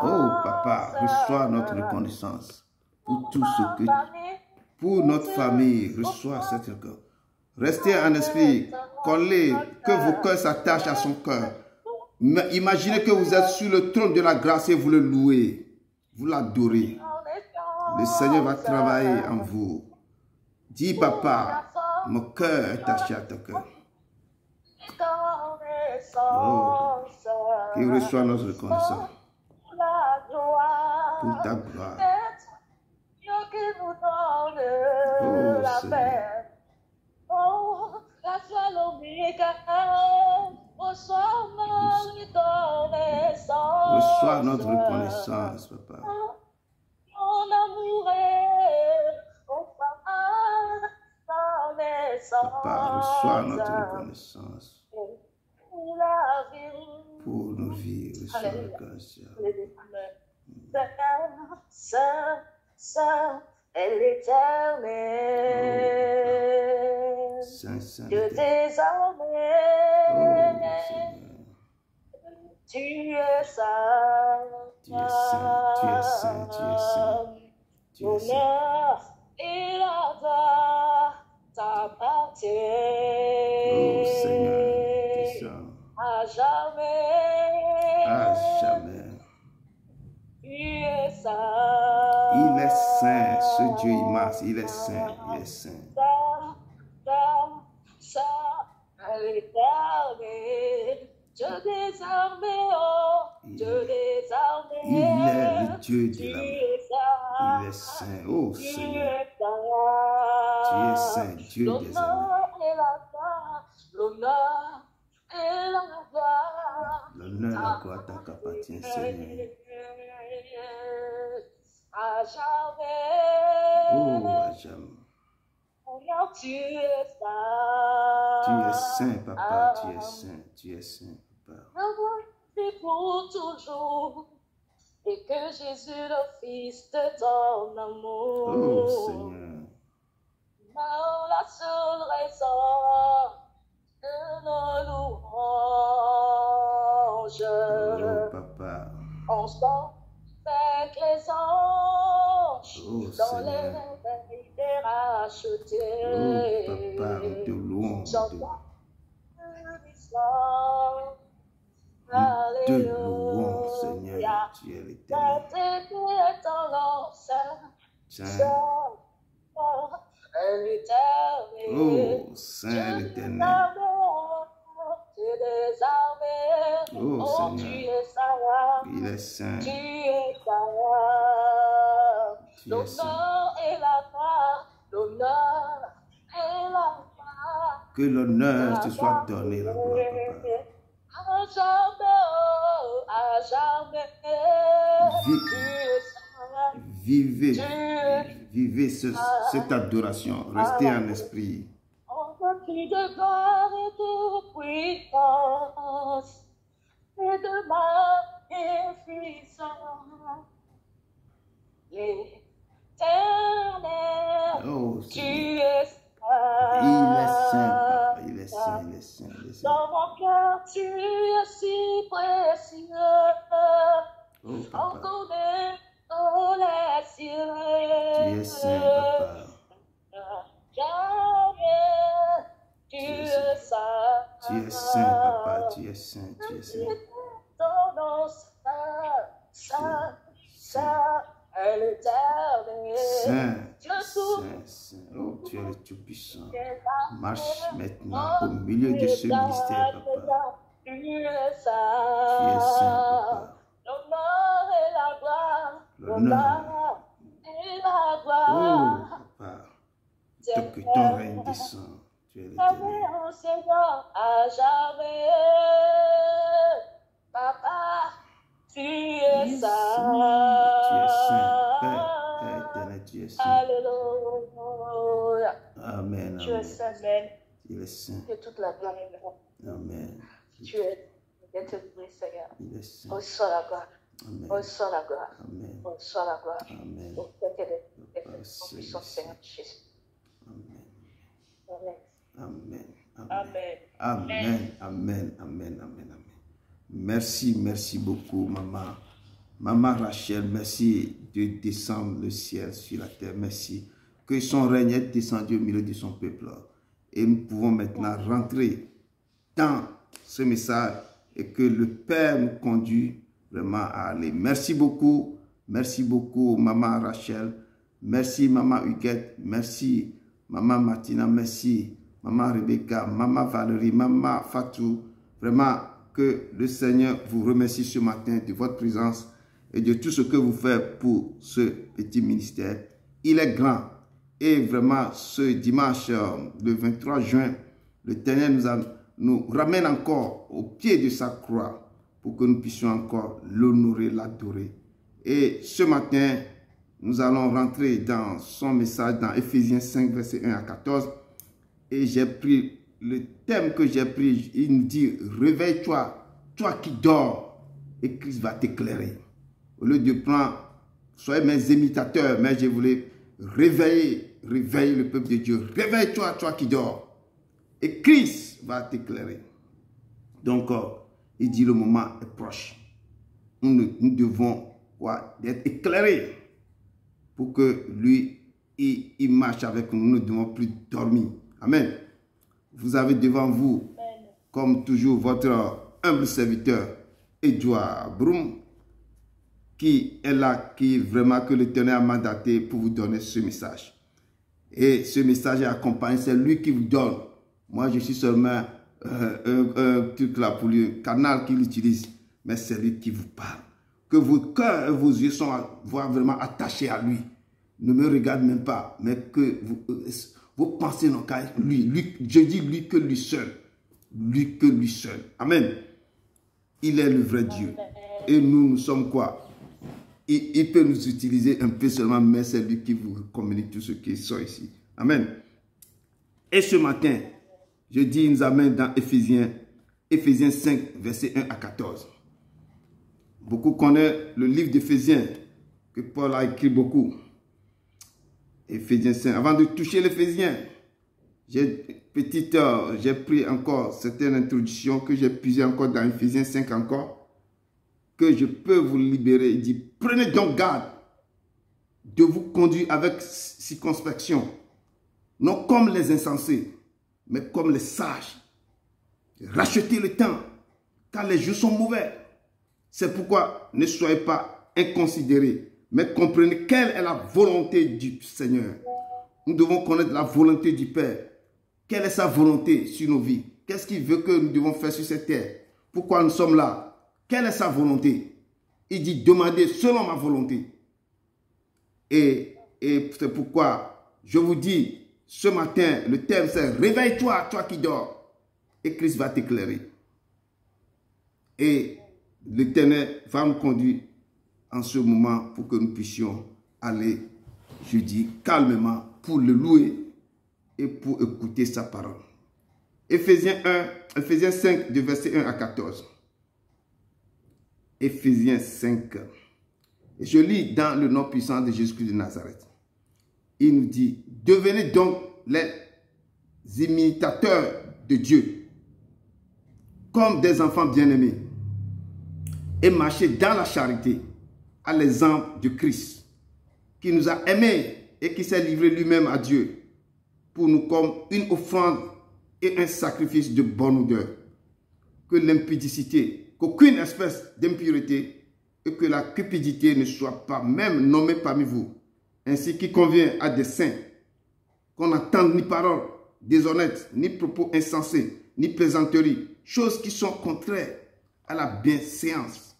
Oh, papa, reçois notre reconnaissance pour tout ce que, pour notre famille, reçois cette reconnaissance. Restez en esprit, collez, que vos cœurs s'attachent à son cœur. Imaginez que vous êtes sur le trône de la grâce et vous le louez, vous l'adorez. Le Seigneur va travailler en vous. Dis, papa, mon cœur est attaché à ton cœur. Oh, qu'il reçoit notre reconnaissance pour ta gloire. Oh, Seigneur. Reçois notre reconnaissance, papa. Papa, reçois notre reconnaissance pour nos vies. Reçois le grâce. Saint est l'Éternel. Saint, Saint, Dieu des armées. Oh, Seigneur. Tu es saint. Tu es saint, tu es saint, tu es saint. Tu es saint. L'honneur et la gloire t'appartiennent. Oh, Seigneur, tu es saint. À jamais. À jamais. Tu es saint. Il est saint, ce Dieu immense, il est saint, il est saint. Saint, à l'éternel, Dieu des armées, oh, Dieu des armées. Il est le Dieu de Tu la es saint. Il est saint, oh Tu Seigneur. es Tu es saint. saint, Dieu des armées. L'honneur et la gloire, l'honneur et la gloire. L'honneur et la gloire t'appartient, Seigneur. À jamais. Oh, à jamais. Tu es Tu es saint. saint, papa, tu es saint, tu es saint, papa. C'est pour toujours. Et que Jésus, le Fils de ton amour. Oh, Seigneur. La seule raison de nos louanges. Oh, papa. On chante avec les anges. Oh, Dans les Seigneur. réveils des rachetés. Oh, papa, nous te louons. Nous te louons, Seigneur. Tu es l'éternel. Saint. Oh, Saint l'éternel. Oh, Seigneur. Il est saint. Tu es saint. Tu es saint. L'honneur et la gloire, l'honneur et la gloire. Que l'honneur te soit donné, la gloire, papa. À jamais, oh, à jamais. Tu es saint. Vivez, vivez cette adoration. Restez en esprit. Rempli de gloire et de puissance et de magnificence. L'éternel, Oh, tu Seigneur. es saint. Il est saint, papa. Il est saint, il est saint, il est saint. Dans mon cœur, tu es si précieux. Oh, On papa. connaît tous les cieux. Tu es saint, papa. Jamais, tu es saint. Tu es saint, papa. Tu es saint, tu es saint. Ton nom saint, saint, saint, est l'éternel. Saint, Dieu saint, saint. Oh, tu es le Tout-Puissant. Marche maintenant au milieu de ce mystère, papa. Tu es saint. Tu es saint, papa. L'honneur et la gloire. L'honneur. Et la Oh, gloire. papa. Que ton règne descend. Tu es l'éternel. Jamais, oh Seigneur, à jamais. Papa, tu es saint. Tu es saint. Père éternel, tu es saint. Alléluia. Amen. Tu es Amen. saint, Amen. Il est saint. Que toute la gloire est là. Amen. Tu es bien te louer, Seigneur. Il est saint. Reçois la gloire. Amen. Reçois la gloire. Amen. Reçois la gloire. Amen. Au Père et Papa, au c'est puissant le Seigneur Jésus. Amen. Amen. Amen. Amen. Amen. Amen. Amen. Amen. Amen. Merci, merci beaucoup, maman. Maman Rachel, merci de descendre le ciel sur la terre. Merci que son règne est descendu au milieu de son peuple. Et nous pouvons maintenant rentrer dans ce message et que le Père nous conduit vraiment à aller. Merci beaucoup, maman Rachel. Merci, maman Huguette. Merci, maman Martina. Merci, maman Rebecca, maman Valérie, maman Fatou. Vraiment, que le Seigneur vous remercie ce matin de votre présence et de tout ce que vous faites pour ce petit ministère. Il est grand. Et vraiment, ce dimanche, le 23 juin, l'Éternel nous ramène encore au pied de sa croix pour que nous puissions encore l'honorer, l'adorer. Et ce matin, nous allons rentrer dans son message dans Éphésiens 5, versets 1 à 14. Et j'ai pris le thème que j'ai pris, il nous dit, réveille-toi, toi qui dors, et Christ va t'éclairer. Au lieu de prendre, soyez mes imitateurs, mais je voulais réveiller le peuple de Dieu. Réveille-toi, toi qui dors, et Christ va t'éclairer. Donc, il dit le moment est proche. Nous devons être éclairés pour que lui, il marche avec nous. Nous ne devons plus dormir. Amen. Vous avez devant vous, comme toujours, votre humble serviteur, Edouard Broum, qui est là, qui vraiment que l'Éternel a mandaté pour vous donner ce message. Et ce message est accompagné, c'est lui qui vous donne. Moi, je suis seulement un truc là pour lui, un canal qu'il utilise, mais c'est lui qui vous parle. Que vos cœurs et vos yeux sont vraiment attachés à lui. Ne me regarde même pas, mais que vos pensées n'ont qu'à lui. Je dis lui que lui seul. Lui que lui seul. Amen. Il est le vrai Dieu. Et nous sommes quoi? Il peut nous utiliser un peu seulement, mais c'est lui qui vous communique tout ce qui sort ici. Amen. Et ce matin, je dis, il nous amène dans Éphésiens 5, versets 1 à 14. Beaucoup connaissent le livre d'Éphésiens, que Paul a écrit beaucoup. Éphésiens 5. Avant de toucher l'Éphésiens, j'ai pris encore certaines introductions que j'ai puisées encore dans Éphésiens 5 encore, que je peux vous libérer. Il dit, prenez donc garde de vous conduire avec circonspection, non comme les insensés, mais comme les sages. Rachetez le temps, car les jours sont mauvais. C'est pourquoi ne soyez pas inconsidérés, mais comprenez quelle est la volonté du Seigneur. Nous devons connaître la volonté du Père. Quelle est sa volonté sur nos vies? Qu'est-ce qu'il veut que nous devons faire sur cette terre? Pourquoi nous sommes là? Quelle est sa volonté? Il dit, demandez selon ma volonté. Et c'est pourquoi je vous dis, ce matin, le thème c'est réveille-toi, toi qui dors, et Christ va t'éclairer. Et l'Éternel va nous conduire en ce moment pour que nous puissions aller, je dis, calmement pour le louer et pour écouter sa parole. Éphésiens 5, de verset 1 à 14. Éphésiens 5. Et je lis dans le nom puissant de Jésus-Christ de Nazareth. Il nous dit, devenez donc les imitateurs de Dieu, comme des enfants bien-aimés, et marchez dans la charité, à l'exemple de Christ, qui nous a aimés et qui s'est livré lui-même à Dieu, pour nous comme une offrande et un sacrifice de bonne odeur. Que l'impudicité, qu'aucune espèce d'impureté et que la cupidité ne soit pas même nommée parmi vous, ainsi qu'il convient à des saints, qu'on n'entende ni paroles déshonnêtes, ni propos insensés, ni plaisanteries, choses qui sont contraires à la bienséance,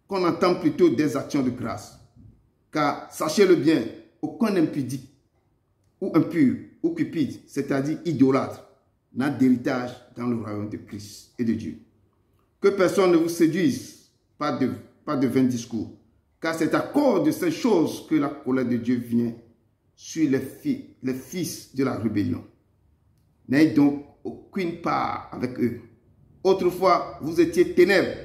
qu'on entend plutôt des actions de grâce. Car, sachez-le bien, aucun impudique ou impur ou cupide, c'est-à-dire idolâtre, n'a d'héritage dans le royaume de Christ et de Dieu. Que personne ne vous séduise par de vains discours, car c'est à cause de ces choses que la colère de Dieu vient sur les fils de la rébellion. N'ayez donc aucune part avec eux. Autrefois, vous étiez ténèbres,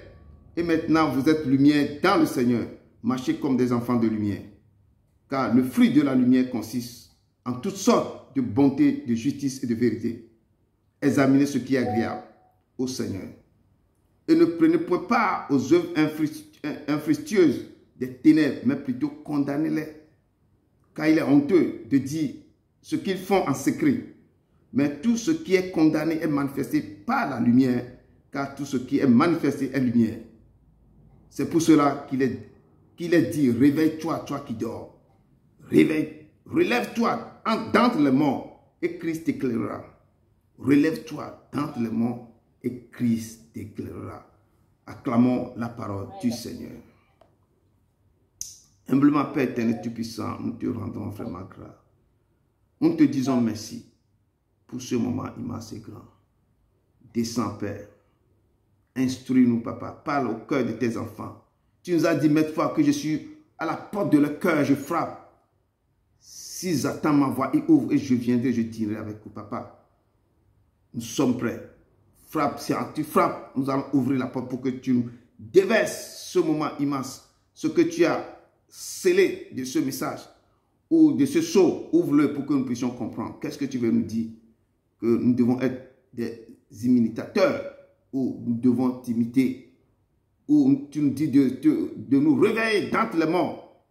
et maintenant vous êtes lumière dans le Seigneur. Marchez comme des enfants de lumière. Car le fruit de la lumière consiste en toutes sortes de bonté, de justice et de vérité. Examinez ce qui est agréable au Seigneur. Et ne prenez point part aux œuvres infructueuses des ténèbres, mais plutôt condamnez-les. Car il est honteux de dire ce qu'ils font en secret. Mais tout ce qui est condamné est manifesté par la lumière, car tout ce qui est manifesté est lumière. C'est pour cela qu'il est dit, réveille-toi, toi qui dors. Relève-toi d'entre les morts, et Christ t'éclairera. Relève-toi d'entre les morts, et Christ t'éclairera. Acclamons la parole du Seigneur. Humblement, Père éternel, tu puissant, nous te rendons vraiment grâce. Nous te disons merci pour ce moment immense et grand. Descends, Père. Instruis-nous, Papa. Parle au cœur de tes enfants. Tu nous as dit maintes fois que je suis à la porte de leur cœur, je frappe. S'ils attendent ma voix, ils ouvrent et je viendrai, je dirai avec vous, Papa. Nous sommes prêts. Frappe, si tu frappes, nous allons ouvrir la porte pour que tu nous déverses ce moment immense. Ce que tu as scellé de ce message ou de ce sceau, ouvre-le pour que nous puissions comprendre. Qu'est-ce que tu veux nous dire? Que nous devons être des imitateurs ou nous devons t'imiter, ou tu nous dis de nous réveiller d'entre les morts,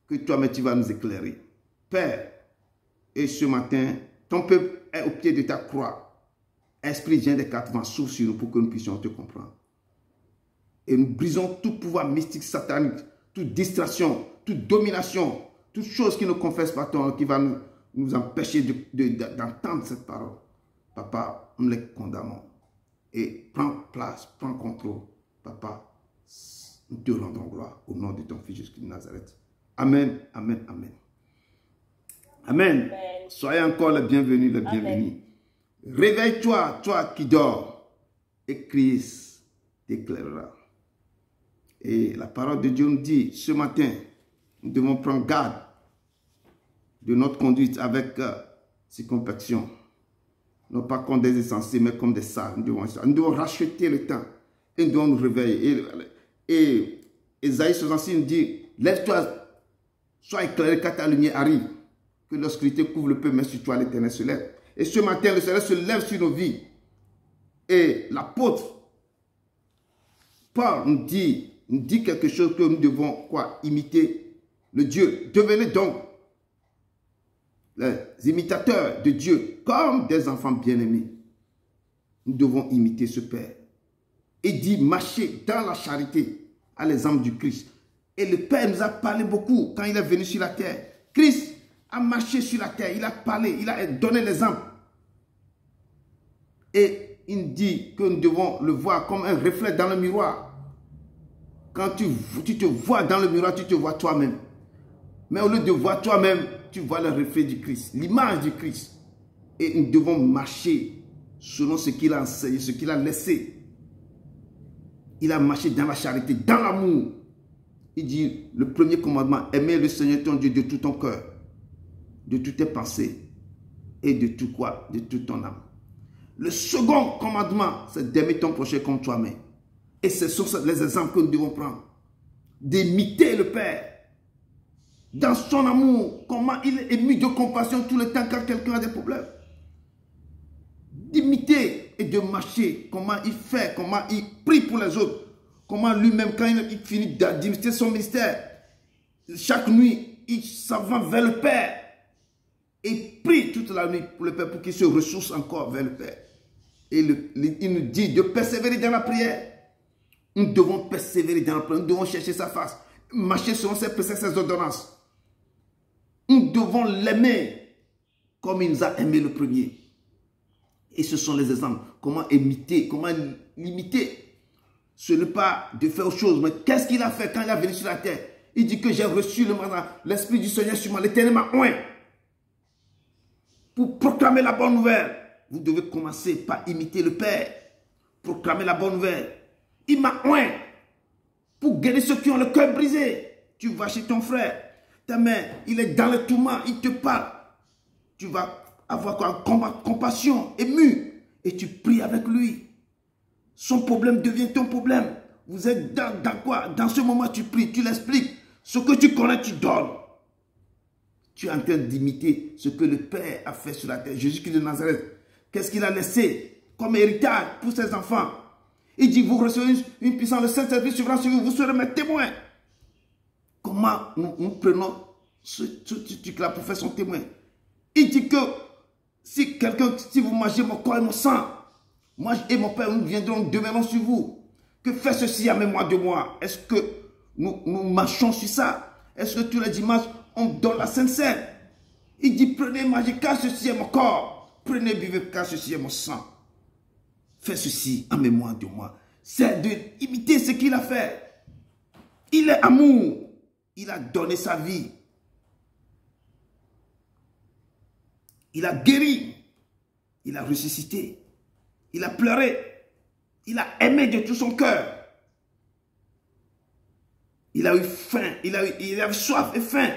que toi-même tu vas nous éclairer. Père, et ce matin, ton peuple est au pied de ta croix. Esprit vient des quatre vents, souffle sur nous pour que nous puissions te comprendre. Et nous brisons tout pouvoir mystique, satanique, toute distraction, toute domination, toute chose qui ne confesse pas ton nom, qui va nous empêcher d'entendre cette parole. Papa, nous les condamnons. Et prends place, prends contrôle. Papa, nous te rendons gloire au nom de ton Fils Jésus-Christ de Nazareth. Amen, amen, amen. Amen. Amen. Soyez encore les bienvenus, les bienvenus. Réveille-toi, toi qui dors, et Christ t'éclairera. Et la parole de Dieu nous dit, ce matin, nous devons prendre garde de notre conduite avec circonspection. Non pas comme des insensés, mais comme des sages. Nous devons racheter le temps et nous devons nous réveiller. Et Ésaïe 66 nous dit, lève-toi, sois éclairé quand ta lumière arrive. Que l'obscurité couvre le peu, mais sur toi l'Éternel se lève. Et ce matin, le Seigneur se lève sur nos vies. Et l'apôtre Paul nous dit quelque chose que nous devons quoi? Imiter le Dieu. Devenez donc les imitateurs de Dieu comme des enfants bien-aimés. Nous devons imiter ce Père. Et dit marcher dans la charité à l'exemple du Christ. Et le Père nous a parlé beaucoup quand il est venu sur la terre. Christ a marché sur la terre, il a parlé, il a donné l'exemple. Et il dit que nous devons le voir comme un reflet dans le miroir. Quand tu te vois dans le miroir, tu te vois toi-même. Mais au lieu de voir toi-même, tu vois le reflet du Christ, l'image du Christ. Et nous devons marcher selon ce qu'il a enseigné, ce qu'il a laissé. Il a marché dans la charité, dans l'amour. Il dit, le premier commandement, aimer le Seigneur ton Dieu de tout ton cœur, de toutes tes pensées et de tout quoi? De toute ton âme. Le second commandement, c'est d'aimer ton prochain comme toi-même. Et ce sont les exemples que nous devons prendre. D'imiter le Père. Dans son amour, comment il est ému de compassion tout le temps quand quelqu'un a des problèmes. D'imiter et de marcher, comment il fait, comment il prie pour les autres. Comment lui-même, quand il finit d'administrer son ministère, chaque nuit, il s'en va vers le Père. Et prie toute la nuit pour le Père, pour qu'il se ressource encore vers le Père. Et il nous dit de persévérer dans la prière. Nous devons persévérer dans la prière. Nous devons chercher sa face. Marcher selon ses préceptes, ses ordonnances. Nous devons l'aimer comme il nous a aimé le premier. Et ce sont les exemples. Comment imiter, comment l'imiter. Ce n'est pas de faire autre chose, mais qu'est-ce qu'il a fait quand il est venu sur la terre? Il dit que j'ai reçu l'Esprit du Seigneur sur moi. L'Éternel m'a oint. Pour proclamer la bonne nouvelle, vous devez commencer par imiter le Père. Proclamer la bonne nouvelle. Il m'a oint pour guérir ceux qui ont le cœur brisé. Tu vas chez ton frère, ta mère, il est dans le tourment, il te parle. Tu vas avoir quoi? Compassion, ému, et tu pries avec lui. Son problème devient ton problème. Vous êtes dans quoi? Dans ce moment, tu pries, tu l'expliques. Ce que tu connais, tu donnes. Tu es en train d'imiter ce que le Père a fait sur la terre. Jésus-Christ de Nazareth, qu'est-ce qu'il a laissé comme héritage pour ses enfants? Il dit, vous recevez une puissance, le Saint-Esprit suivra sur vous, vous serez mes témoins. Comment nous prenons ce truc-là pour faire son témoin? Il dit que si vous mangez mon corps et mon sang, moi et mon Père, nous viendrons, nous demeurons sur vous. Que fait ceci à mémoire de moi? Est-ce que nous marchons sur ça? Est-ce que tous les dimanches, on donne la Sainte Seine? Il dit, prenez, mangez, car ceci est mon corps. Prenez, buvez, car ceci est mon sang. Faites ceci en mémoire de moi. C'est d'imiter ce qu'il a fait. Il est amour. Il a donné sa vie. Il a guéri. Il a ressuscité. Il a pleuré. Il a aimé de tout son cœur. Il a eu faim. Il a eu soif et faim.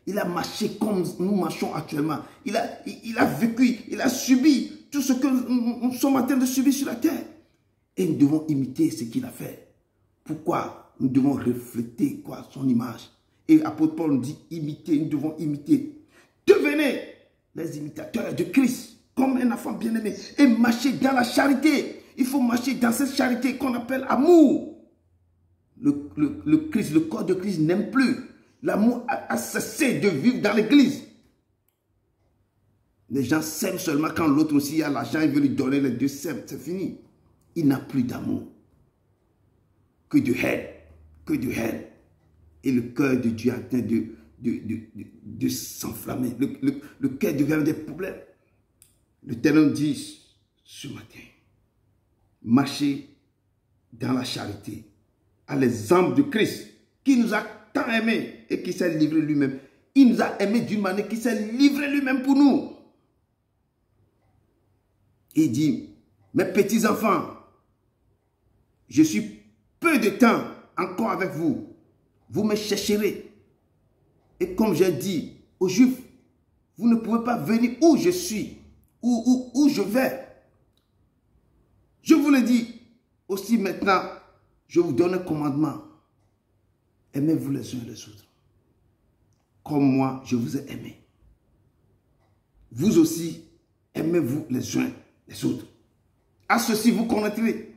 Il a marché comme nous marchons actuellement. Il a vécu. Il a subi tout ce que nous sommes en train de subir sur la terre. Et nous devons imiter ce qu'il a fait. Pourquoi? Nous devons refléter son image. Et l'apôtre Paul nous dit imiter, nous devons imiter. Devenez les imitateurs de Christ, comme un enfant bien-aimé, et marcher dans la charité. Il faut marcher dans cette charité qu'on appelle amour. Le Christ, le corps de Christ n'aime plus. L'amour a cessé de vivre dans l'église. Les gens s'aiment seulement quand l'autre aussi a l'argent, il veut lui donner, les deux s'aiment, c'est fini. Il n'a plus d'amour. Que de haine, que de haine. Et le cœur de Dieu est en train de s'enflammer. Le cœur devient des problèmes. L'Éternel dit ce matin, marchez dans la charité, à l'exemple de Christ, qui nous a tant aimés et qui s'est livré lui-même. Il nous a aimés d'une manière qui s'est livré lui-même pour nous. Il dit, mes petits enfants, je suis peu de temps encore avec vous. Vous me chercherez. Et comme j'ai dit aux Juifs, vous ne pouvez pas venir où je suis, où je vais. Je vous le dis aussi maintenant, je vous donne un commandement. Aimez-vous les uns les autres. Comme moi, je vous ai aimé. Vous aussi, aimez-vous les uns les autres. À ceci, vous connaîtrez.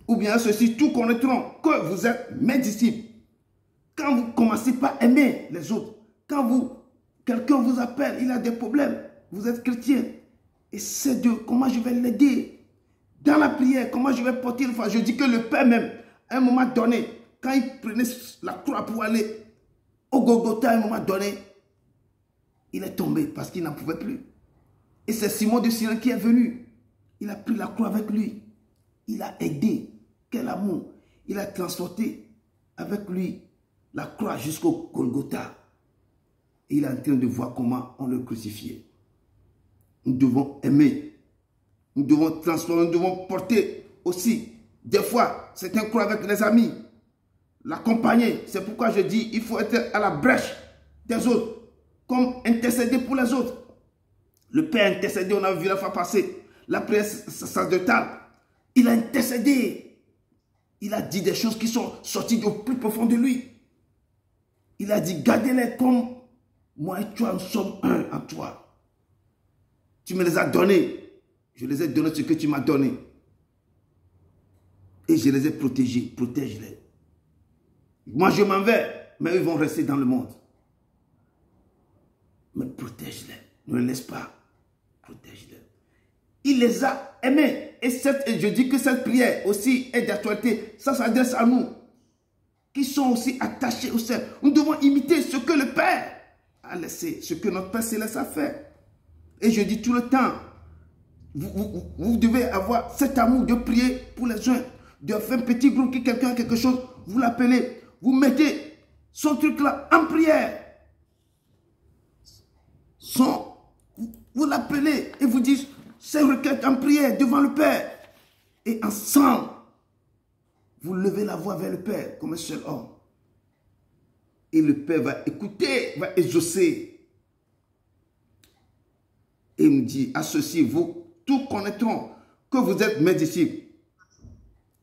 Ou bien à ceci, tous connaîtront que vous êtes mes disciples. Quand vous commencez par aimer les autres, quand quelqu'un vous appelle, il a des problèmes, vous êtes chrétien, et c'est de comment je vais l'aider. Dans la prière, comment je vais porter le fardeau. Je dis que le Père même, à un moment donné, quand il prenait la croix pour aller au Golgotha, à un moment donné, il est tombé parce qu'il n'en pouvait plus. Et c'est Simon de Cyrène qui est venu. Il a pris la croix avec lui. Il a aidé. Quel amour. Il a transporté avec lui la croix jusqu'au Golgotha. Et il est en train de voir comment on le crucifiait. Nous devons aimer. Nous devons transformer, nous devons porter aussi. Des fois, c'est un croix avec les amis. L'accompagner. C'est pourquoi je dis, il faut être à la brèche des autres. Comme intercéder pour les autres. Le Père a intercédé, on a vu la fois passée. La prière sacerdotale. Il a intercédé. Il a dit des choses qui sont sorties au plus profond de lui. Il a dit, gardez-les comme moi et toi, nous sommes un en toi. Tu me les as donnés. Je les ai donnés ce que tu m'as donné. Et je les ai protégés. Protège-les. Moi, je m'en vais, mais ils vont rester dans le monde. Mais protège-les. Ne les laisse pas. Protège-les. Il les a aimés. Et je dis que cette prière aussi est d'actualité. Ça s'adresse à nous. Qui sont aussi attachés au Seigneur. Nous devons imiter ce que le Père a laissé. Ce que notre Père Céleste a fait. Et je dis tout le temps. Vous devez avoir cet amour de prier pour les uns. De faire un petit groupe qui quelqu'un a quelque chose. Vous l'appelez. Vous mettez son truc là en prière. Vous l'appelez et vous dites ces requêtes en prière devant le Père. Et ensemble, vous levez la voix vers le Père comme un seul homme. Et le Père va écouter, va exaucer. Et il nous dit, à ceci, vous tous connaîtront que vous êtes mes disciples.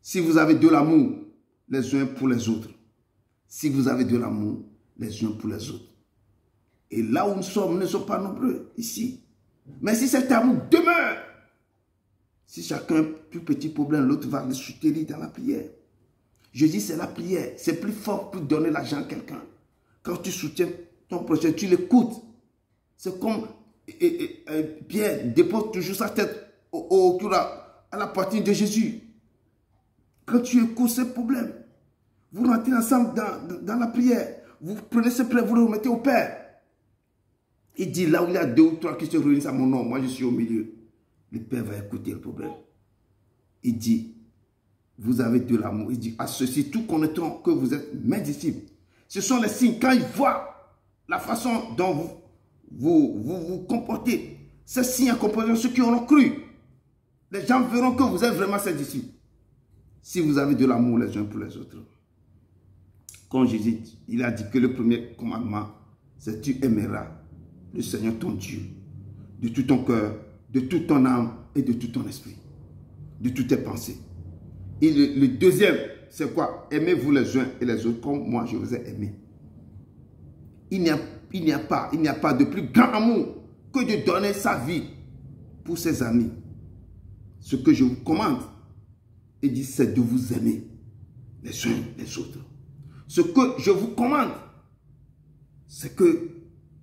Si vous avez de l'amour les uns pour les autres. Si vous avez de l'amour les uns pour les autres. Et là où nous sommes, nous ne sommes pas nombreux ici. Mais si cet amour demeure, Si chacun a un plus petit problème, l'autre va le soutenir dans la prière. Je dis c'est la prière. C'est plus fort pour donner l'argent à quelqu'un. Quand tu soutiens ton prochain, tu l'écoutes. C'est comme Pierre dépose toujours sa tête à la poitrine de Jésus. Quand tu écoutes ce problème, vous rentrez ensemble dans la prière. Vous prenez ce prière, vous le remettez au Père. Il dit là où il y a 2 ou 3 qui se réunissent à mon nom, moi je suis au milieu. Le Père va écouter le problème. Il dit, vous avez de l'amour. Il dit, à ceux-ci, tout connaîtront que vous êtes mes disciples. Ce sont les signes. Quand ils voient la façon dont vous comportez, ces signes accompagneront ceux qui auront cru. Les gens verront que vous êtes vraiment ses disciples. Si vous avez de l'amour les uns pour les autres. Comme Jésus, il a dit que le premier commandement, c'est tu aimeras le Seigneur ton Dieu de tout ton cœur, de toute ton âme et de tout ton esprit, de toutes tes pensées. Et le deuxième, c'est quoi? Aimez-vous les uns et les autres comme moi je vous ai aimé. Il n'y a pas de plus grand amour que de donner sa vie pour ses amis. Ce que je vous commande, il dit, c'est de vous aimer les uns les autres. Ce que je vous commande, c'est que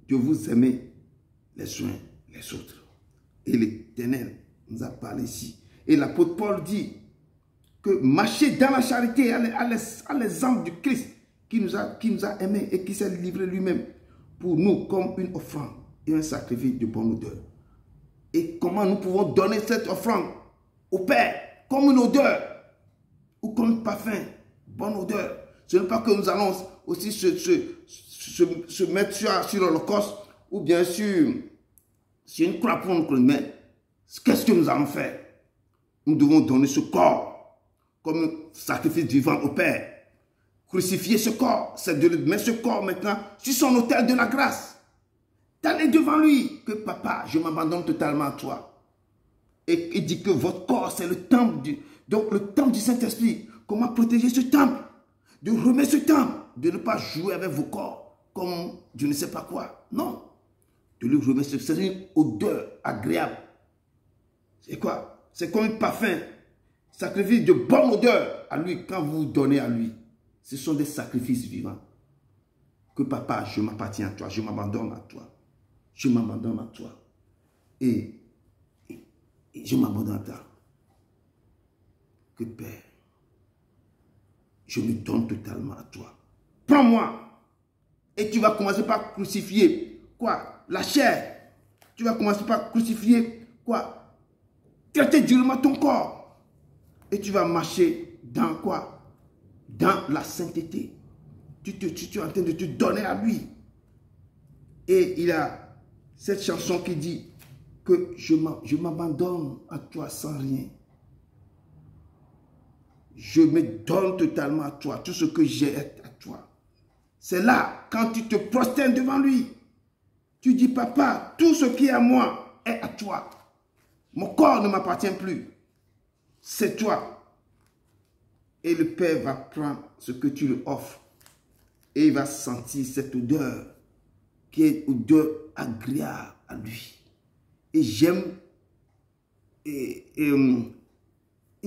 de vous aimer les uns les autres. Et l'Éternel nous a parlé ici. Et l'apôtre Paul dit que marcher dans la charité à l'exemple du Christ qui nous a aimés et qui s'est livré lui-même pour nous comme une offrande et un sacrifice de bonne odeur. Et comment nous pouvons donner cette offrande au Père comme une odeur ou comme un parfum, bonne odeur. Ce n'est pas que nous allons aussi se mettre sur l'Holocauste ou bien sur une croix pour nous, mais qu'est-ce que nous allons faire? Nous devons donner ce corps comme un sacrifice vivant au Père. Crucifier ce corps, c'est de mettre ce corps maintenant sur son autel de la grâce. D'aller devant lui, que papa, je m'abandonne totalement à toi. Et il dit que votre corps, c'est le temple du Saint-Esprit. Comment protéger ce temple? De remettre ce temple, de ne pas jouer avec vos corps comme je ne sais pas quoi. Non. De lui remettre, c'est une odeur agréable. C'est quoi? C'est comme un parfum. Sacrifice de bonne odeur à lui quand vous vous donnez à lui. Ce sont des sacrifices vivants. Que papa, je m'appartiens à toi, je m'abandonne à toi. Je m'abandonne à toi. Et je m'abandonne à toi. Que Père, je me donne totalement à toi. Prends-moi. Et tu vas commencer par crucifier. Quoi? La chair. Tu vas commencer par crucifier. Quoi? Traiter durement ton corps. Et tu vas marcher dans quoi? Dans la sainteté. Tu es en train de te donner à lui. Et il a cette chanson qui dit que je m'abandonne à toi sans rien. Je me donne totalement à toi. Tout ce que j'ai est à toi. C'est là, quand tu te prosternes devant lui, tu dis, papa, tout ce qui est à moi est à toi. Mon corps ne m'appartient plus. C'est toi. Et le Père va prendre ce que tu lui offres. Et il va sentir cette odeur, qui est une odeur agréable à lui. Et j'aime une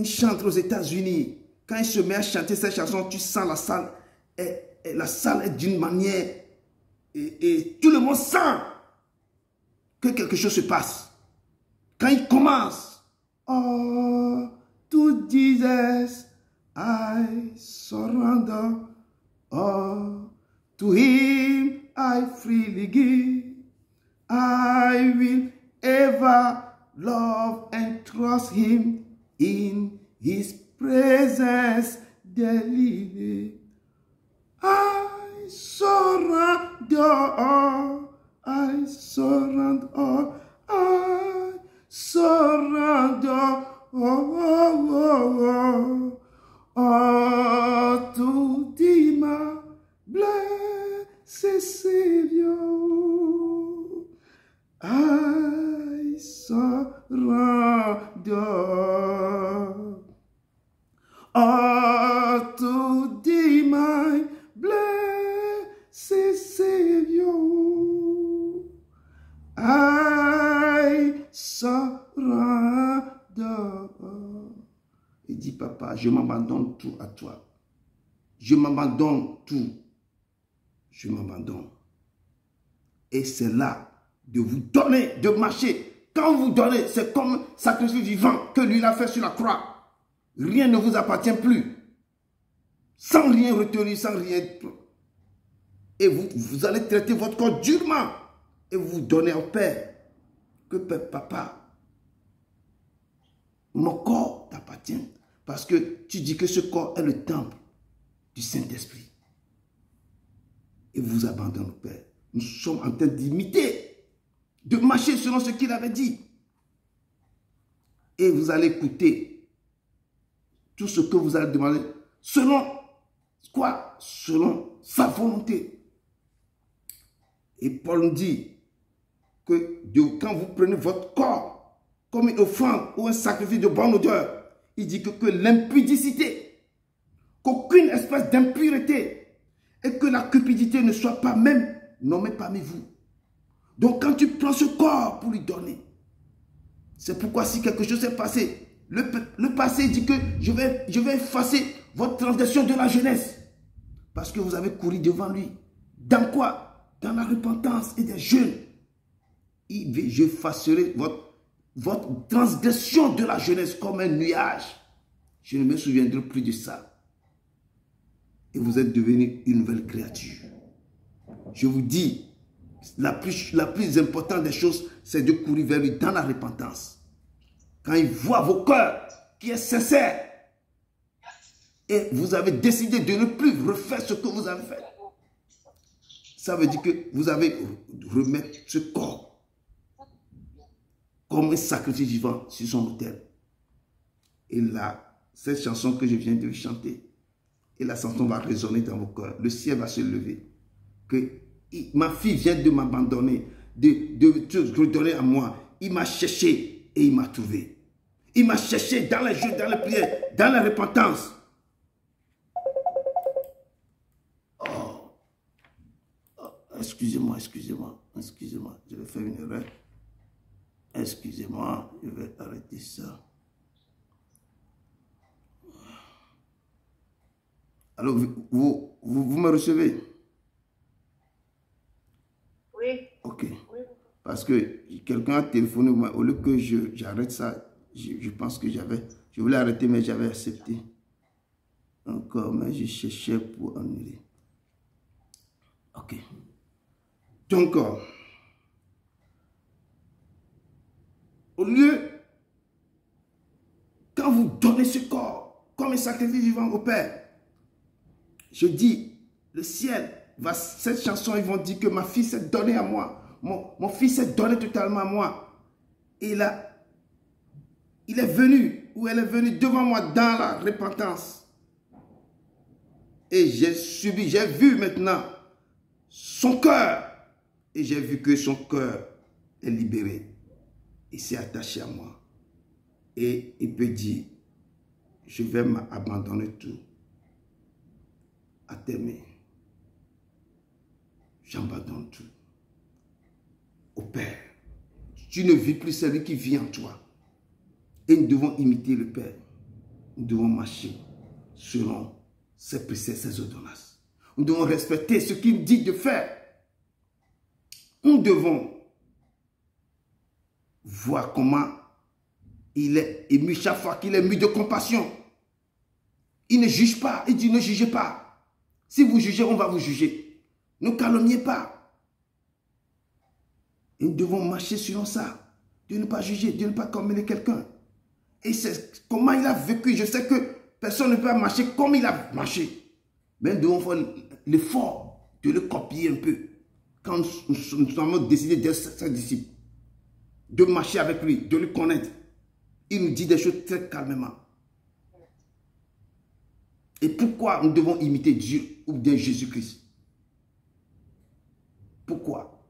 chante aux États-Unis. Quand il se met à chanter cette chanson, tu sens la salle. Et la salle est d'une manière. Et tout le monde sent que quelque chose se passe. Quand il commence. Oh, to Jesus, I surrender. Oh, to him I freely give. I will ever love and trust him in his presence daily. I surrender all. I surrender all. I surrender all. Oh, to thee, my blessed Savior, I surrender. Oh, to thee, my blessed Savior, I surrender. papa, je m'abandonne tout à toi. Je m'abandonne tout. Je m'abandonne. Et c'est là de vous donner, de marcher. Quand vous donnez, c'est comme sacrifice vivant que lui a fait sur la croix. Rien ne vous appartient plus. Sans rien retenir, sans rien. Et vous allez traiter votre corps durement. Et vous donnez au Père. Que Père, papa, mon corps t'appartient. Parce que tu dis que ce corps est le temple du Saint-Esprit. Et vous abandonnez au Père. Nous sommes en train d'imiter, de marcher selon ce qu'il avait dit. Et vous allez écouter tout ce que vous allez demander. Selon quoi? Selon sa volonté. Et Paul nous dit que quand vous prenez votre corps comme une offrande ou un sacrifice de bonne odeur, il dit que l'impudicité, qu'aucune espèce d'impureté et que la cupidité ne soit pas même nommée parmi vous. Donc quand tu prends ce corps pour lui donner, c'est pourquoi si quelque chose s'est passé, le passé dit que je vais effacer votre transgression de la jeunesse. Parce que vous avez couru devant lui. Dans quoi? Dans la repentance et des jeûnes. Je effacerai votre transgression de la jeunesse comme un nuage. Je ne me souviendrai plus de ça. Et vous êtes devenu une nouvelle créature. Je vous dis, la plus importante des choses, c'est de courir vers lui dans la repentance. Quand il voit vos cœurs qui est sincère, et vous avez décidé de ne plus refaire ce que vous avez fait, ça veut dire que vous avez remettre ce corps comme un sacrifice vivant sur son autel. Et là, cette chanson que je viens de chanter, et la chanson va résonner dans vos cœurs. Le ciel va se lever. Que ma fille vient de m'abandonner, de te redonner à moi. Il m'a cherché et il m'a trouvé. Il m'a cherché dans les jeux, dans les prières, dans la repentance. Oh, excusez-moi, je vais faire une erreur. Excusez-moi, je vais arrêter ça. Alors, vous me recevez? Oui. Ok. Oui. Parce que quelqu'un a téléphoné, au lieu que j'arrête ça, je pense que je voulais arrêter, mais j'avais accepté. Encore, mais je cherchais pour annuler. Ok. Donc, au lieu, quand vous donnez ce corps comme un sacrifice vivant au Père, je dis, le ciel, cette chanson, ils vont dire que ma fille s'est donnée à moi. Mon fils s'est donné totalement à moi. Et là, il est venu, ou elle est venue devant moi dans la repentance. Et j'ai vu maintenant son cœur. Et j'ai vu que son cœur est libéré. Il s'est attaché à moi. Et il peut dire, je vais m'abandonner tout à t'aimer. J'abandonne tout au Père. Tu ne vis plus celui qui vit en toi. Et nous devons imiter le Père. Nous devons marcher selon ses préceptes, ses ordonnances. Nous devons respecter ce qu'il dit de faire. Nous devons voir comment il est ému chaque fois qu'il est ému de compassion. Il ne juge pas. Il dit ne jugez pas. Si vous jugez, on va vous juger. Ne calomniez pas. Et nous devons marcher selon ça. De ne pas juger, de ne pas condamner quelqu'un. Et c'est comment il a vécu. Je sais que personne ne peut marcher comme il a marché. Mais nous devons faire l'effort de le copier un peu. Quand nous avons décidé d'être ses disciples. De marcher avec lui, de le connaître. Il nous dit des choses très calmement. Et pourquoi nous devons imiter Dieu ou bien Jésus-Christ? Pourquoi?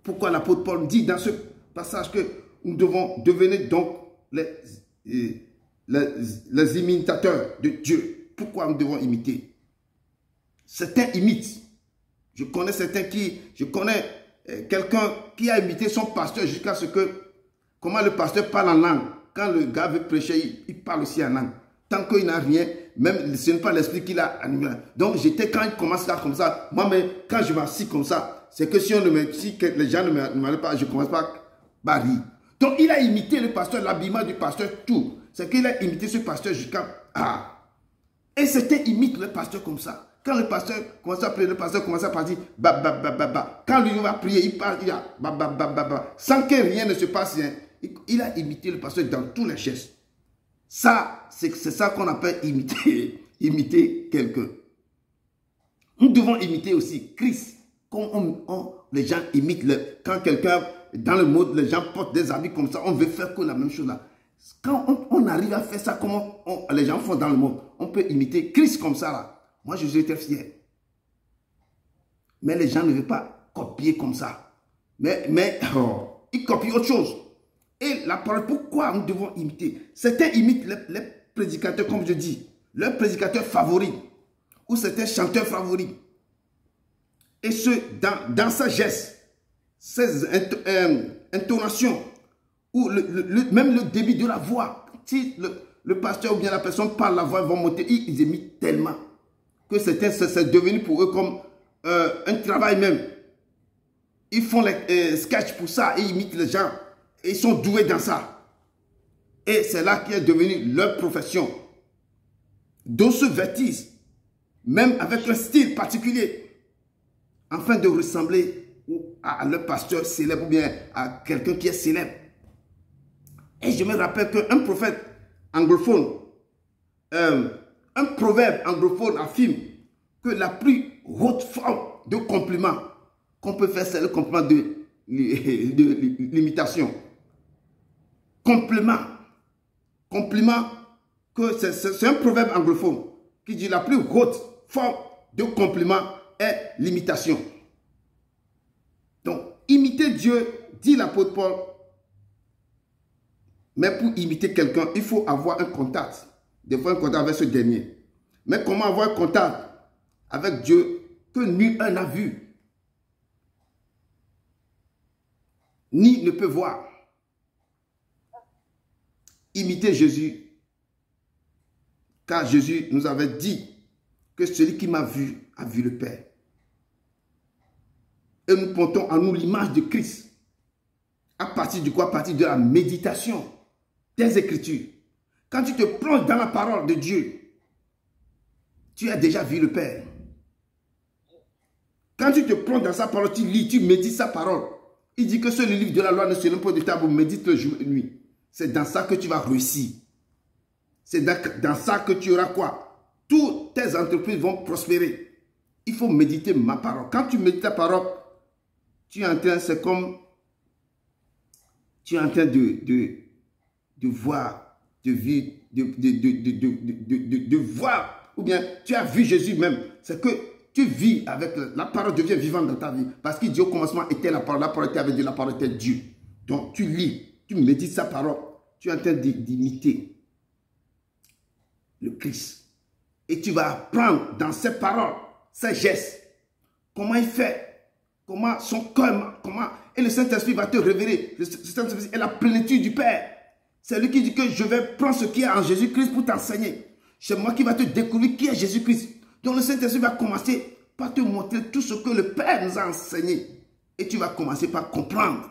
Pourquoi l'apôtre Paul dit dans ce passage que nous devons devenir donc les imitateurs de Dieu? Pourquoi nous devons imiter? Certains imitent. Je connais quelqu'un qui a imité son pasteur jusqu'à ce que, comment le pasteur parle en langue. Quand le gars veut prêcher, il parle aussi en langue. Tant qu'il n'a rien, même ce n'est pas l'esprit qui l'a animé. Donc j'étais, quand il commence là comme ça, moi-même, quand je m'assis comme ça, c'est que si les gens ne m'allaient pas, je ne commence pas à rire. Donc il a imité le pasteur, l'habillement du pasteur, tout. C'est qu'il a imité ce pasteur jusqu'à... Et c'était imite le pasteur comme ça. Quand le pasteur commence à prier, le pasteur commence à partir, Quand lui va prier, il parle, il a, sans que rien ne se passe. Hein. Il a imité le pasteur dans tous les gestes. Ça, c'est ça qu'on appelle imiter quelqu'un. Nous devons imiter aussi Christ. Comme les gens imitent, quand quelqu'un, dans le monde, les gens portent des habits comme ça, on veut faire que la même chose là. Quand on arrive à faire ça comme les gens font dans le monde, on peut imiter Christ comme ça là. Moi, je suis très fier. Mais les gens ne veulent pas copier comme ça. Mais ils copient autre chose. Et la parole, pourquoi nous devons imiter? Certains imitent les prédicateurs, comme je dis, leurs prédicateurs favoris, ou certains chanteurs favoris. Et dans sa geste, ses intonations, ou même le débit de la voix. Si le pasteur ou bien la personne parle, la voix va monter, ils imitent tellement que c'est devenu pour eux comme un travail même. Ils font les sketchs pour ça et imitent les gens. Et ils sont doués dans ça. Et c'est là qui est devenu leur profession. Dont se vêtissent, même avec un style particulier, afin de ressembler à leur pasteur célèbre ou bien à quelqu'un qui est célèbre. Et je me rappelle qu'un prophète anglophone, un proverbe anglophone affirme que la plus haute forme de compliment qu'on peut faire, c'est le compliment de l'imitation. Compliment, que c'est un proverbe anglophone qui dit la plus haute forme de compliment est l'imitation. Donc, imiter Dieu, dit l'apôtre Paul, mais pour imiter quelqu'un, il faut avoir un contact. Des fois, un contact avec ce dernier. Mais comment avoir un contact avec Dieu que nul n'a vu, ni ne peut voir? Imiter Jésus, car Jésus nous avait dit que celui qui m'a vu a vu le Père. Et nous portons en nous l'image de Christ. À partir de quoi? À partir de la méditation des Écritures. Quand tu te plonges dans la parole de Dieu, tu as déjà vu le Père. Quand tu te plonges dans sa parole, tu lis, tu médites sa parole. Il dit que ce livre de la loi ne se limite pas de table, médite le jour et la nuit. C'est dans ça que tu vas réussir. C'est dans ça que tu auras quoi? Toutes tes entreprises vont prospérer. Il faut méditer ma parole. Quand tu médites ta parole, tu es en train, c'est comme, tu es en train de voir, de vivre, de voir, ou bien tu as vu Jésus même. C'est que tu vis avec la parole devient vivante dans ta vie. Parce qu'il dit au commencement était la parole était avec Dieu, la parole était Dieu. Donc tu lis, tu médites sa parole, tu es en train d'imiter le Christ. Et tu vas apprendre dans ses paroles, ses gestes, comment il fait, comment son cœur, et le Saint-Esprit va te révéler. Le Saint-Esprit est la plénitude du Père. C'est lui qui dit que je vais prendre ce qui est en Jésus-Christ pour t'enseigner. C'est moi qui va te découvrir qui est Jésus-Christ. Donc le Saint-Esprit va commencer par te montrer tout ce que le Père nous a enseigné. Et tu vas commencer par comprendre,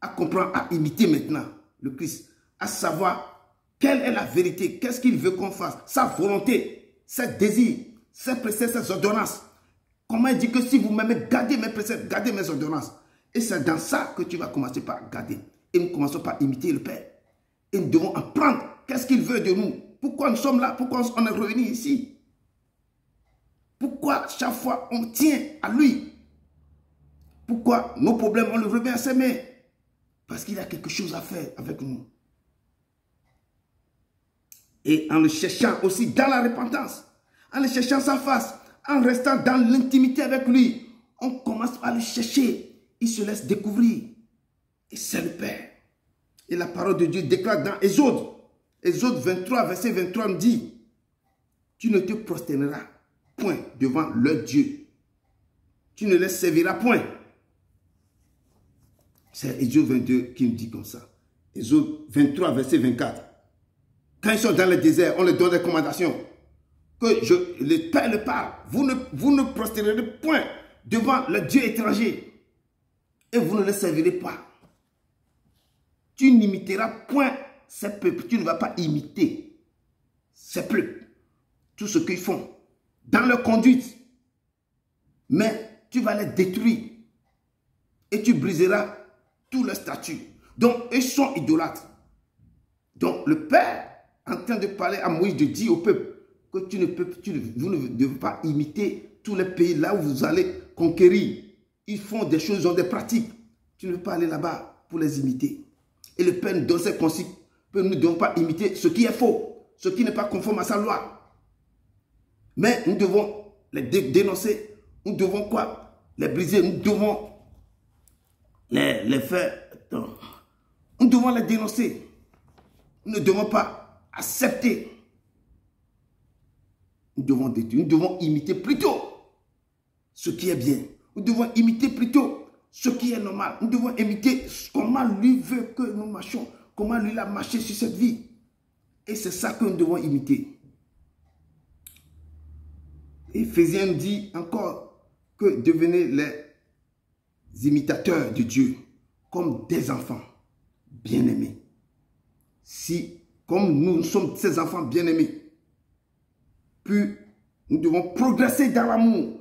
à imiter maintenant le Christ, à savoir quelle est la vérité, qu'est-ce qu'il veut qu'on fasse, sa volonté, ses désirs, ses préceptes, ses ordonnances. Comment il dit que si vous m'aimez, gardez mes préceptes, gardez mes ordonnances. Et c'est dans ça que tu vas commencer par garder. Et nous commençons par imiter le Père. Et nous devons apprendre qu'est-ce qu'il veut de nous. Pourquoi nous sommes là, pourquoi on est revenus ici. Pourquoi chaque fois on tient à lui. Pourquoi nos problèmes, on le remet à ses mains. Parce qu'il a quelque chose à faire avec nous. Et en le cherchant aussi dans la repentance, en le cherchant sa face, en restant dans l'intimité avec lui, on commence à le chercher. Il se laisse découvrir. Et c'est le Père. Et la parole de Dieu déclare dans Exode. Exode 23, verset 23 nous dit, tu ne te prosterneras point devant leur Dieu. Tu ne les serviras point. C'est Exode 22 qui nous dit comme ça. Exode 23, verset 24. Quand ils sont dans le désert, on leur donne des recommandations. Le Père le parle. Vous ne prostérerez point devant le Dieu étranger. Et vous ne le servirez pas. Tu n'imiteras point ces peuples. Tu ne vas pas imiter ces peuples. Tout ce qu'ils font. Dans leur conduite. Mais tu vas les détruire. Et tu briseras tous leurs statuts. Donc, ils sont idolâtres. Donc, le Père, en train de parler à Moïse, de dire au peuple que vous ne devez pas imiter tous les pays là où vous allez conquérir. Ils font des choses, ils ont des pratiques. Tu ne veux pas aller là-bas pour les imiter. Et le Père nous donne ces consignes que nous ne devons pas imiter ce qui est faux, ce qui n'est pas conforme à sa loi. Mais nous devons les dénoncer. Nous devons quoi? Les briser. Nous devons les faire. Nous devons les dénoncer. Nous ne devons pas accepter. Nous devons détruire. Nous devons imiter plutôt ce qui est bien. Nous devons imiter plutôt ce qui est normal. Nous devons imiter comment lui veut que nous marchions. Comment lui a marché sur cette vie. Et c'est ça que nous devons imiter. Éphésiens nous dit encore que devenez les imitateurs de Dieu comme des enfants bien-aimés. Si, comme nous sommes ces enfants bien-aimés, puis nous devons progresser dans l'amour.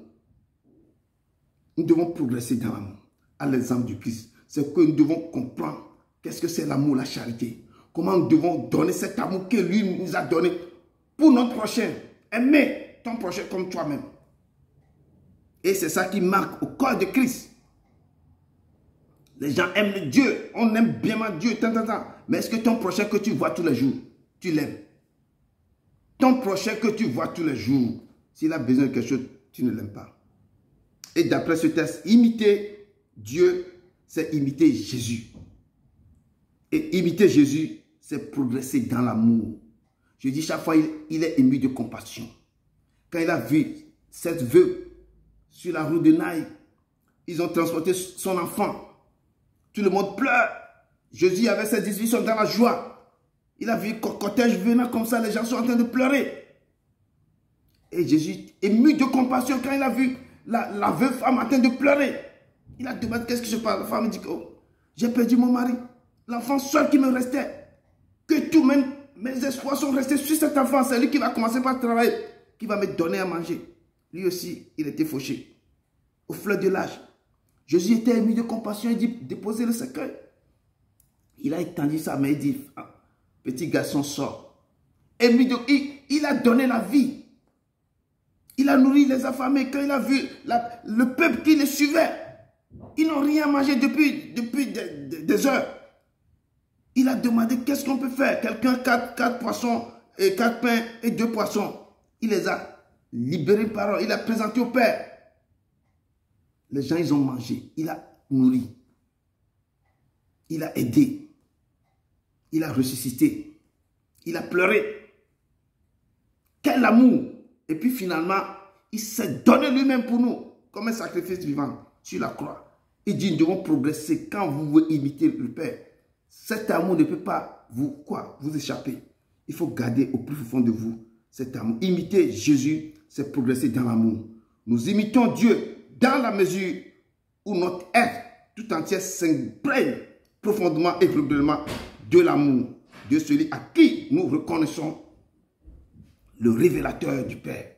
Nous devons progresser dans l'amour. À l'exemple du Christ, c'est que nous devons comprendre qu'est-ce que c'est l'amour, la charité. Comment nous devons donner cet amour que lui nous a donné pour notre prochain. Aimer ton prochain comme toi-même. Et c'est ça qui marque au corps de Christ. Les gens aiment Dieu. On aime bien Dieu. Mais est-ce que ton prochain que tu vois tous les jours, tu l'aimes? Ton prochain que tu vois tous les jours, s'il a besoin de quelque chose, tu ne l'aimes pas. Et d'après ce texte, imiter Dieu, c'est imiter Jésus. Et imiter Jésus, c'est progresser dans l'amour. Je dis chaque fois, il est ému de compassion. Quand il a vu cette veuve sur la route de Naï, ils ont transporté son enfant. Tout le monde pleure. Jésus avait ses disciples, ils sont dans la joie. Il a vu le cortège venant comme ça, les gens sont en train de pleurer. Et Jésus, ému de compassion, quand il a vu la veuve femme en train de pleurer, il a demandé qu'est-ce qui se passe. La femme dit, oh, j'ai perdu mon mari. L'enfant seul qui me restait. Que tous mes espoirs sont restés sur cet enfant. C'est lui qui va commencer par travailler, qui va me donner à manger. Lui aussi, il était fauché. Au fleur de l'âge. Jésus était ému de compassion. Il dit, déposez le cercueil. Il a étendu sa main. Il dit, ah, petit garçon, sort. Ému de, il a donné la vie. Il a nourri les affamés. Quand il a vu le peuple qui les suivait, ils n'ont rien mangé depuis des heures. Il a demandé qu'est-ce qu'on peut faire. Quelqu'un, 4 poissons, et 4 pains et 2 poissons. Il les a libérés par parole. Il a présenté au Père. Les gens, ils ont mangé. Il a nourri. Il a aidé. Il a ressuscité. Il a pleuré. Quel amour! Et puis finalement, il s'est donné lui-même pour nous, comme un sacrifice vivant sur la croix. Il dit, nous devons progresser quand vous voulez imiter le Père. Cet amour ne peut pas vous échapper. Il faut garder au plus profond de vous cet amour. Imiter Jésus, c'est progresser dans l'amour. Nous imitons Dieu dans la mesure où notre être tout entier s'imprègne profondément et vraisemblablement de l'amour de celui à qui nous reconnaissons le révélateur du Père,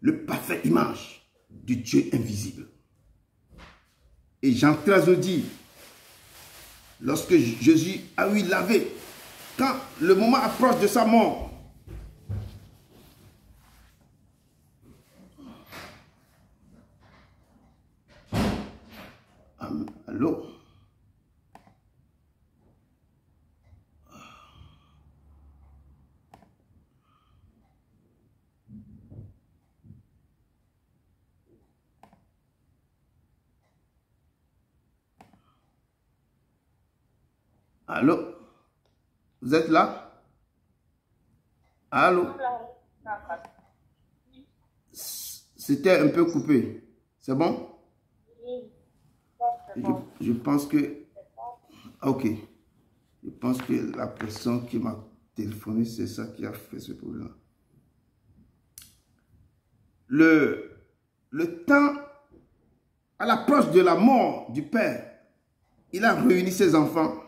le parfait image du Dieu invisible. Et Jean 13 nous dit, lorsque Jésus a eu lavé, quand le moment approche de sa mort, allô? Allô? Vous êtes là? Allô? C'était un peu coupé. C'est bon? Je pense que... Ok. Je pense que la personne qui m'a téléphoner, c'est ça qui a fait ce problème. Le temps, à l'approche de la mort du père, il a réuni ses enfants.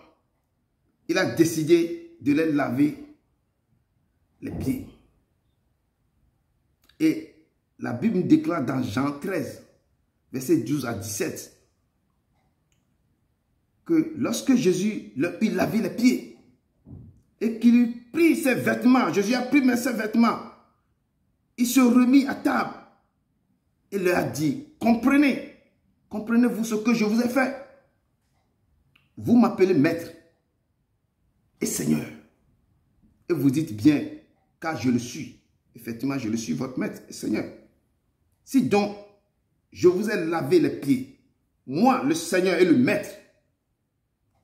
Il a décidé de les laver les pieds. Et la Bible déclare dans Jean 13, versets 12 à 17, que lorsque Jésus lui lavait les pieds et qu'il eut pris ses vêtements, Jésus a pris ses vêtements, il se remit à table et leur a dit, comprenez-vous ce que je vous ai fait? Vous m'appelez maître et Seigneur. Et vous dites bien, car je le suis. Effectivement, je le suis, votre maître et Seigneur. Si donc, je vous ai lavé les pieds, moi, le Seigneur et le maître,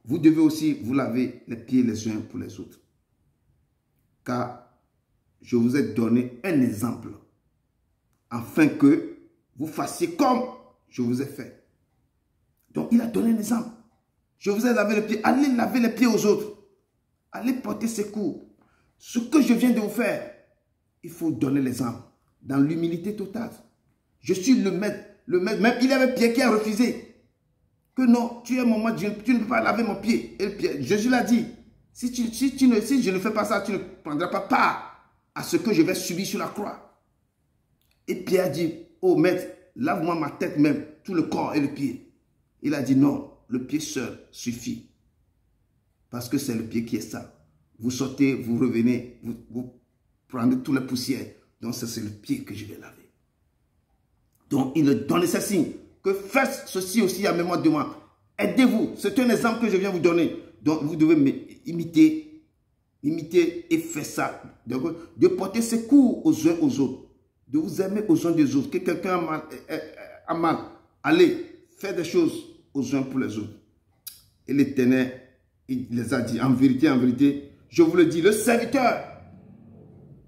vous devez aussi vous laver les pieds les uns pour les autres. Car je vous ai donné un exemple, afin que vous fassiez comme je vous ai fait. Donc, il a donné un exemple. Je vous ai lavé les pieds, allez laver les pieds aux autres. Allez porter secours. Ce que je viens de vous faire, il faut donner l'exemple dans l'humilité totale. Je suis le maître. Même il y avait Pierre qui a refusé. Que non, tu es mon maître, tu ne peux pas laver mon pied. Et Pierre, Jésus l'a dit. Si je ne fais pas ça, tu ne prendras pas part à ce que je vais subir sur la croix. Et Pierre a dit, oh maître, lave-moi ma tête même, tout le corps et le pied. Il a dit non, le pied seul suffit. Parce que c'est le pied qui est sale. Vous sortez, vous revenez, vous prenez toutes les poussières. Donc c'est le pied que je vais laver. Donc il donne ces signes. Que faites ceci aussi en mémoire de moi. Aidez-vous. C'est un exemple que je viens vous donner. Donc vous devez imiter et faire ça. Donc, de porter secours aux uns aux autres. De vous aimer aux uns des autres. Que quelqu'un a mal. Allez, faites des choses aux uns pour les autres. Et l'Éternel, il les a dit, en vérité, je vous le dis, le serviteur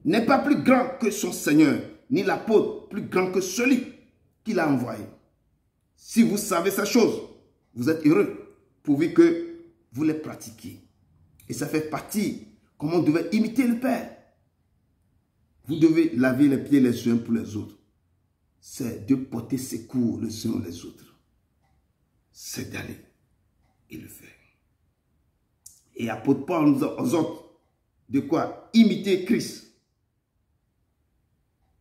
n'est pas plus grand que son Seigneur, ni l'apôtre plus grand que celui qui l'a envoyé. Si vous savez ces choses, vous êtes heureux, pourvu que vous les pratiquiez. Et ça fait partie, comment on devait imiter le Père. Vous devez laver les pieds les uns pour les autres. C'est de porter secours les uns les autres. C'est d'aller et le faire. Et apôtre Paul nous exhorte de quoi? Imiter Christ.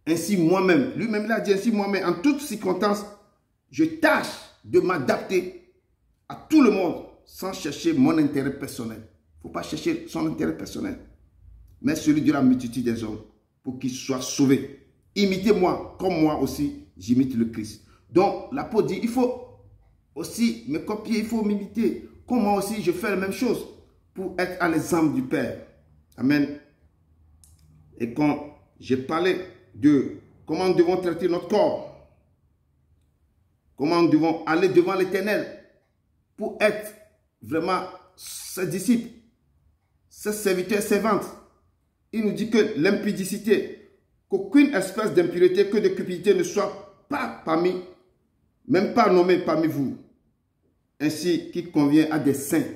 Ainsi moi-même, lui-même il a dit ainsi moi-même, en toutes circonstances, je tâche de m'adapter à tout le monde sans chercher mon intérêt personnel. Il ne faut pas chercher son intérêt personnel, mais celui de la multitude des hommes pour qu'ils soient sauvés. Imitez-moi comme moi aussi j'imite le Christ. Donc l'apôtre dit, il faut aussi me copier, il faut m'imiter. Comme moi aussi je fais la même chose pour être à l'exemple du Père. Amen. Et quand j'ai parlé de comment nous devons traiter notre corps, comment nous devons aller devant l'Éternel pour être vraiment ses disciples, ses serviteurs, servantes. Il nous dit que l'impudicité, qu'aucune espèce d'impureté, que de cupidité ne soit pas même pas nommée parmi vous. Ainsi qu'il convient à des saints,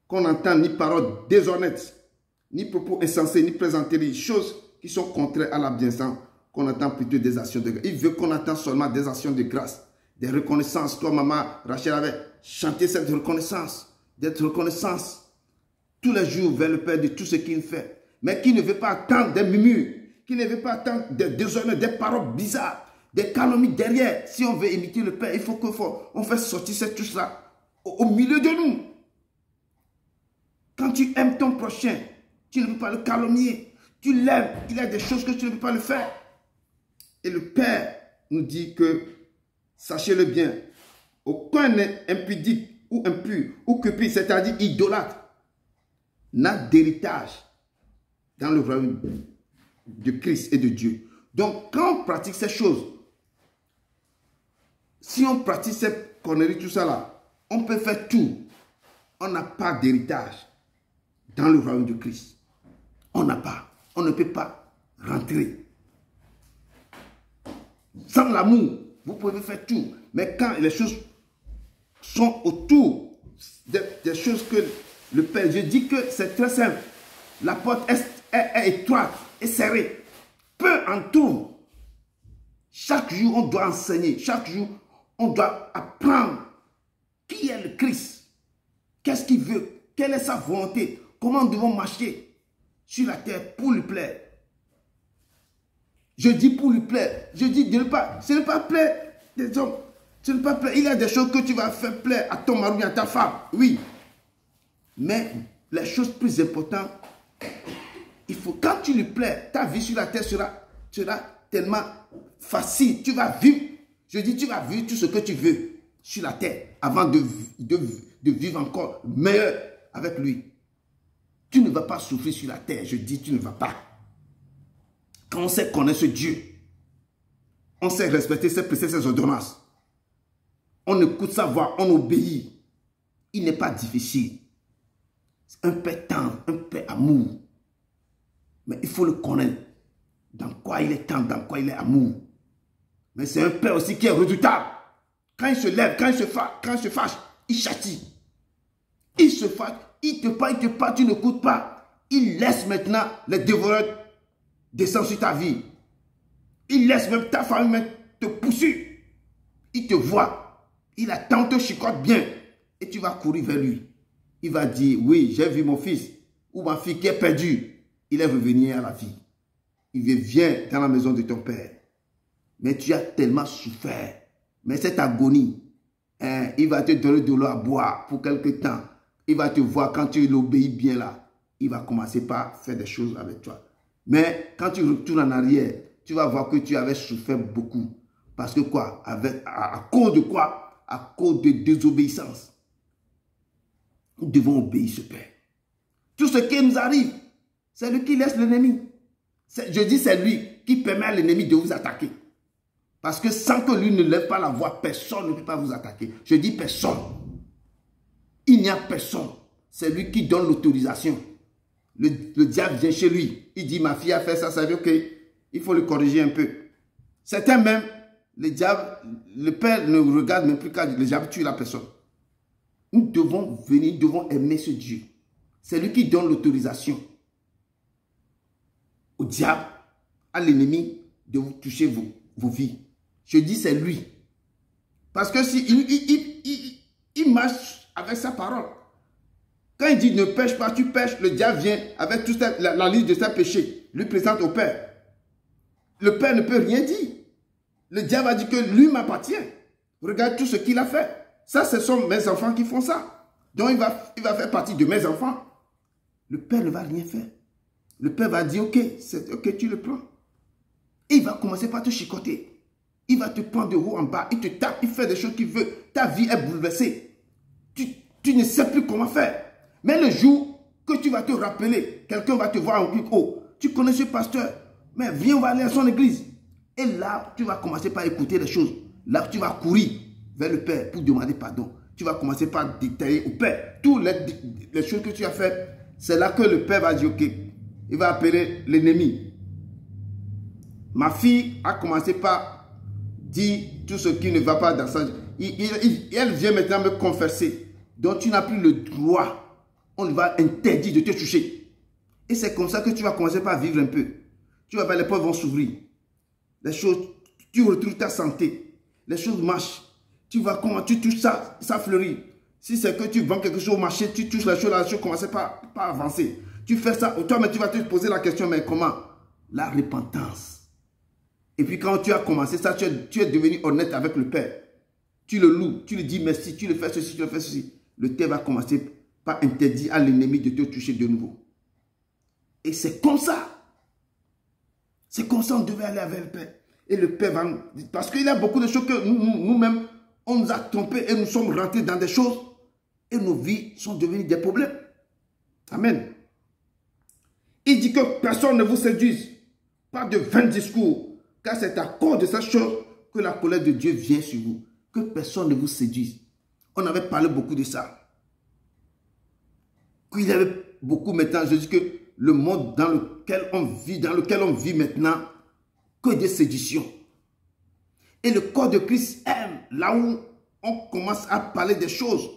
qu'on n'entend ni paroles déshonnêtes, ni propos insensés, ni plaisanteries, choses qui sont contraires à la bienséance, qu'on entend plutôt des actions de grâce. Il veut qu'on entende seulement des actions de grâce, des reconnaissances. Toi, maman Rachel avait chanté cette reconnaissance, d'être reconnaissance tous les jours vers le Père de tout ce qu'il fait, mais qui ne veut pas attendre des murmures, qui ne veut pas attendre des déshonneurs, des paroles bizarres, des calomnies derrière. Si on veut imiter le Père, il faut qu'on fasse sortir cette touche-là au milieu de nous. Quand tu aimes ton prochain, tu ne peux pas le calomnier. Tu l'aimes, il y a des choses que tu ne peux pas le faire. Et le Père nous dit que, sachez-le bien, aucun impudique ou impur ou cupide, c'est-à-dire idolâtre, n'a d'héritage dans le royaume de Christ et de Dieu. Donc, quand on pratique ces choses, si on pratique ces conneries, tout ça là, on peut faire tout. On n'a pas d'héritage dans le royaume de Christ. On n'a pas. On ne peut pas rentrer. Sans l'amour, vous pouvez faire tout. Mais quand les choses sont autour des choses que le Père, je dis que c'est très simple. La porte est étroite et serrée. Peu en tout. Chaque jour, on doit enseigner. Chaque jour, on doit apprendre qui est le Christ. Qu'est-ce qu'il veut? Quelle est sa volonté? Comment nous devons marcher sur la terre pour lui plaire? Je dis pour lui plaire. Je dis de ne pas, ce n'est pas plaire des hommes. Ce n'est pas plaire. Il y a des choses que tu vas faire plaire à ton mari, à ta femme. Oui. Mais les choses plus importantes, il faut, quand tu lui plais, ta vie sur la terre sera tellement facile. Tu vas vivre, je dis, tu vas vivre tout ce que tu veux sur la terre avant de vivre encore meilleur avec lui. Tu ne vas pas souffrir sur la terre. Je dis, tu ne vas pas. Quand on sait connaître ce Dieu, on sait respecter ses préceptes, ses ordonnances. On écoute sa voix, on obéit. Il n'est pas difficile. C'est un Père tendre, un Père amour. Mais il faut le connaître. Dans quoi il est tendre, dans quoi il est amour. Mais c'est un Père aussi qui est redoutable. Quand il se lève, quand il se fâche, il châtie. Il se fâche, il te parle, tu n'écoutes pas. Il laisse maintenant les dévoreurs descendre sur ta vie. Il laisse même ta famille te pousser. Il te voit. Il attend, te chicote bien. Et tu vas courir vers lui. Il va dire, oui, j'ai vu mon fils ou ma fille qui est perdue. Il est revenu à la vie. Il vient dans la maison de ton père. Mais tu as tellement souffert. Mais cette agonie, il va te donner de l'eau à boire pour quelque temps. Il va te voir quand tu l'obéis bien là. Il va commencer par faire des choses avec toi. Mais quand tu retournes en arrière, tu vas voir que tu avais souffert beaucoup. Parce que quoi? À cause de quoi? À cause de désobéissance. Nous devons obéir ce Père. Tout ce qui nous arrive, c'est lui qui laisse l'ennemi. Je dis c'est lui qui permet à l'ennemi de vous attaquer. Parce que sans que lui ne lève pas la voix, personne ne peut pas vous attaquer. Je dis personne. Il n'y a personne. C'est lui qui donne l'autorisation. Le diable vient chez lui. Il dit, ma fille a fait ça, ça veut dire ok, il faut le corriger un peu. Certains même, le père ne regarde même plus quand le diable tue la personne. Nous devons venir, nous devons aimer ce Dieu. C'est lui qui donne l'autorisation au diable, à l'ennemi, de vous toucher vos vies. Je dis c'est lui. Parce que si il marche avec sa parole. Quand il dit ne pêche pas, tu pêches, le diable vient avec toute la liste de ses péchés, lui présente au Père. Le Père ne peut rien dire. Le diable a dit que lui m'appartient. Regarde tout ce qu'il a fait. Ça, ce sont mes enfants qui font ça. Donc, il va faire partie de mes enfants. Le Père ne va rien faire. Le Père va dire, ok, tu le prends. Et il va commencer par te chicoter. Il va te prendre de haut en bas. Il te tape, il fait des choses qu'il veut. Ta vie est bouleversée. Tu ne sais plus comment faire. Mais le jour que tu vas te rappeler, quelqu'un va te voir en plus, oh, tu connais ce pasteur, mais viens, on va aller à son église. Et là, tu vas commencer par écouter les choses. Là, tu vas courir vers le Père pour demander pardon. Tu vas commencer par détailler au Père toutes les choses que tu as faites. C'est là que le Père va dire, ok, il va appeler l'ennemi. Ma fille a commencé par dire tout ce qui ne va pas dans sa... Elle vient maintenant me confesser. Donc tu n'as plus le droit. On va interdire de te toucher. Et c'est comme ça que tu vas commencer par vivre un peu. Tu vas voir, les portes vont s'ouvrir. Les choses, tu retrouves ta santé. Les choses marchent. Tu vois comment tu touches ça, ça fleurit. Si c'est que tu vends quelque chose au marché, tu touches la chose commence pas à avancer. Tu fais ça, toi, mais tu vas te poser la question, mais comment? La repentance. Et puis quand tu as commencé ça, tu es devenu honnête avec le Père. Tu le loues, tu lui dis merci, tu le fais ceci, tu le fais ceci. Le Père va commencer par interdire à l'ennemi de te toucher de nouveau. Et c'est comme ça. C'est comme ça qu'on devait aller avec le Père. Et le Père va... Parce qu'il y a beaucoup de choses que nous-mêmes, on nous a trompés et nous sommes rentrés dans des choses. Et nos vies sont devenues des problèmes. Amen. Il dit que personne ne vous séduise. Pas de vains discours. Car c'est à cause de cette chose que la colère de Dieu vient sur vous. Que personne ne vous séduise. On avait parlé beaucoup de ça. Il y avait beaucoup maintenant, je dis que le monde dans lequel on vit maintenant, que des séductions. Et le corps de Christ aime, là où on commence à parler des choses.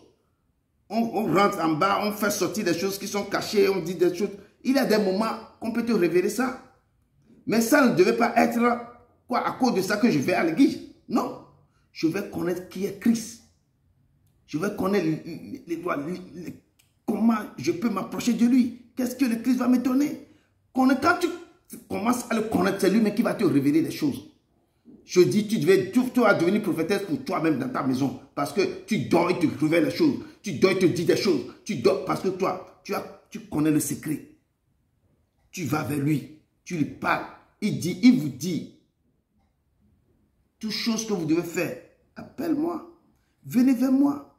On rentre en bas, on fait sortir des choses qui sont cachées, on dit des choses. Il y a des moments qu'on peut te révéler ça. Mais ça ne devait pas être quoi, à cause de ça que je vais à l'église. Non. Je vais connaître qui est Christ. Je vais connaître comment je peux m'approcher de lui. Qu'est-ce que le Christ va me donner? Quand tu commences à le connaître, c'est lui-même qui va te révéler les choses. Je dis, tu vas devenir prophétesse pour toi-même dans ta maison. Parce que tu dors, il te révèle les choses. Tu dors, il te dit des choses. Tu dors parce que toi, tu connais le secret. Tu vas vers lui. Tu lui parles. Il vous dit, toutes choses que vous devez faire, appelle-moi. Venez vers moi.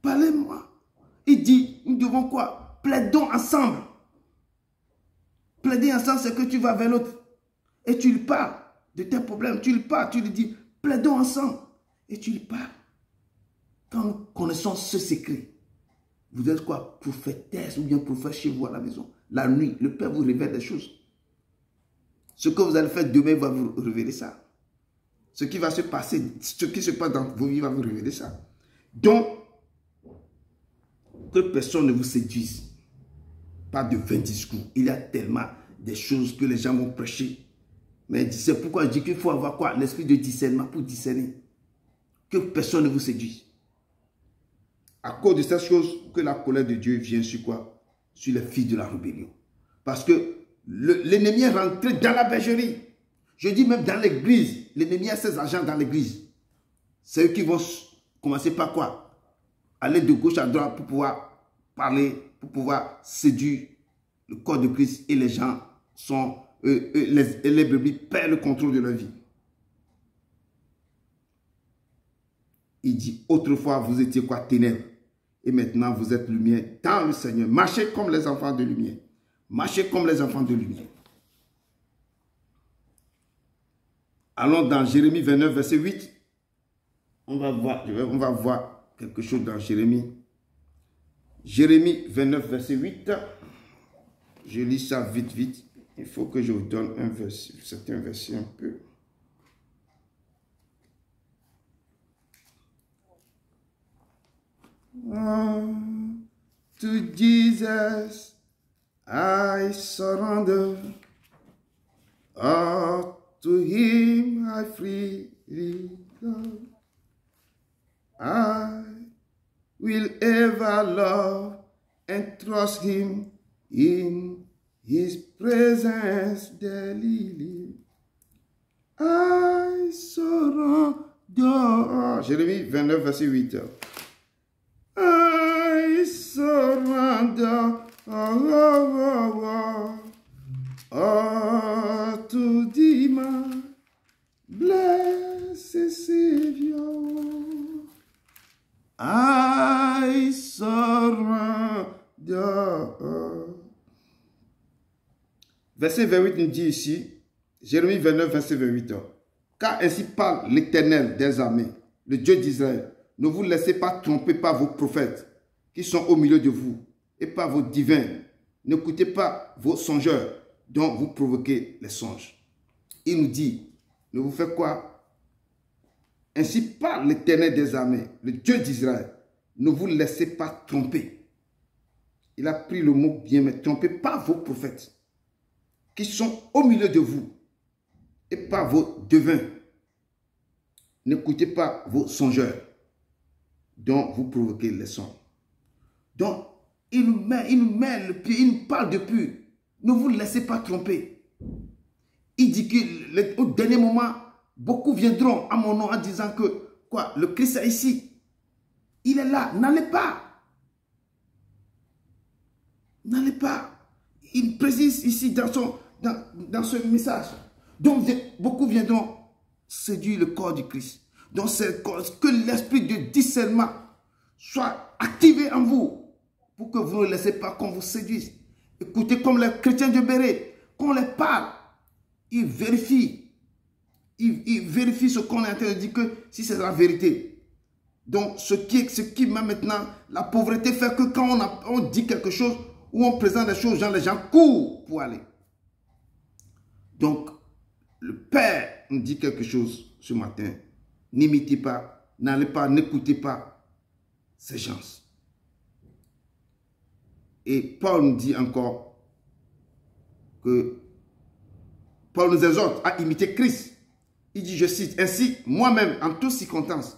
Parlez-moi. Il dit, nous devons quoi? Plaidons ensemble. Plaider ensemble, c'est que tu vas vers l'autre. Et tu lui parles de tes problèmes. Tu lui parles, tu lui dis, plaidons ensemble. Et tu lui parles. Quand nous connaissons ce secret, vous êtes quoi? Prophétesse ou bien prophète chez vous à la maison. La nuit, le Père vous révèle des choses. Ce que vous allez faire demain va vous révéler ça. Ce qui va se passer, ce qui se passe dans vos vies va vous révéler ça. Donc, que personne ne vous séduise. Pas de vains discours. Il y a tellement des choses que les gens vont prêcher. Mais c'est pourquoi je dis qu'il faut avoir quoi? L'esprit de discernement pour discerner. Que personne ne vous séduise. À cause de cette chose, que la colère de Dieu vient sur quoi? Sur les fils de la rébellion. Parce que l'ennemi est rentré dans la bergerie. Je dis même dans l'église. L'ennemi a ses agents dans l'église. C'est eux qui vont commencer par quoi? Aller de gauche à droite pour pouvoir parler, pour pouvoir séduire le corps de Christ. Et les gens sont, les brebis perdent le contrôle de leur vie. Il dit, autrefois vous étiez quoi? Ténèbres. Et maintenant vous êtes lumière dans le Seigneur. Marchez comme les enfants de lumière. Marchez comme les enfants de lumière. Allons dans Jérémie 29, verset 8. On va voir quelque chose dans Jérémie. Jérémie 29, verset 8. Je lis ça vite, vite. Il faut que je vous donne un verset, certains versets un peu. To Jesus I surrender. To him I freely love. I will ever love and trust him in his presence daily. I surrender. Jérémie 29, verset 8. I surrender. To thee, my blessed Savior. I surrender. Verset 28 nous dit ici, Jérémie 29, verset 28. Car ainsi parle l'Éternel des armées, le Dieu d'Israël. Ne vous laissez pas tromper par vos prophètes qui sont au milieu de vous et par vos divins. N'écoutez pas vos songeurs dont vous provoquez les songes. Il nous dit, ne vous faites quoi? Ainsi parle l'Éternel des armées, le Dieu d'Israël. Ne vous laissez pas tromper. Il a pris le mot bien, mais trompez pas vos prophètes qui sont au milieu de vous et pas vos devins. N'écoutez pas vos songeurs dont vous provoquez les songes. Donc, il nous met le pied, il nous parle depuis. Ne vous laissez pas tromper. Il dit qu'au dernier moment, beaucoup viendront à mon nom en disant que, quoi, le Christ est ici. Il est là, n'allez pas. N'allez pas. Il précise ici dans ce message. Donc, beaucoup viendront séduire le corps du Christ. Donc, c'est que l'esprit de discernement soit activé en vous pour que vous ne laissez pas qu'on vous séduise. Écoutez, comme les chrétiens de Béret, qu'on les parle, ils vérifient. Ils vérifient ce qu'on est en train de dire, que si c'est la vérité. Donc, ce qui met maintenant, la pauvreté fait que quand on dit quelque chose, ou on présente des choses, les gens courent pour aller. Donc, le Père nous dit quelque chose ce matin. N'imitez pas, n'allez pas, n'écoutez pas ces gens. Et Paul nous dit encore, que Paul nous exhorte à imiter Christ. Il dit, je cite, « Ainsi, moi-même, en toutes circonstances,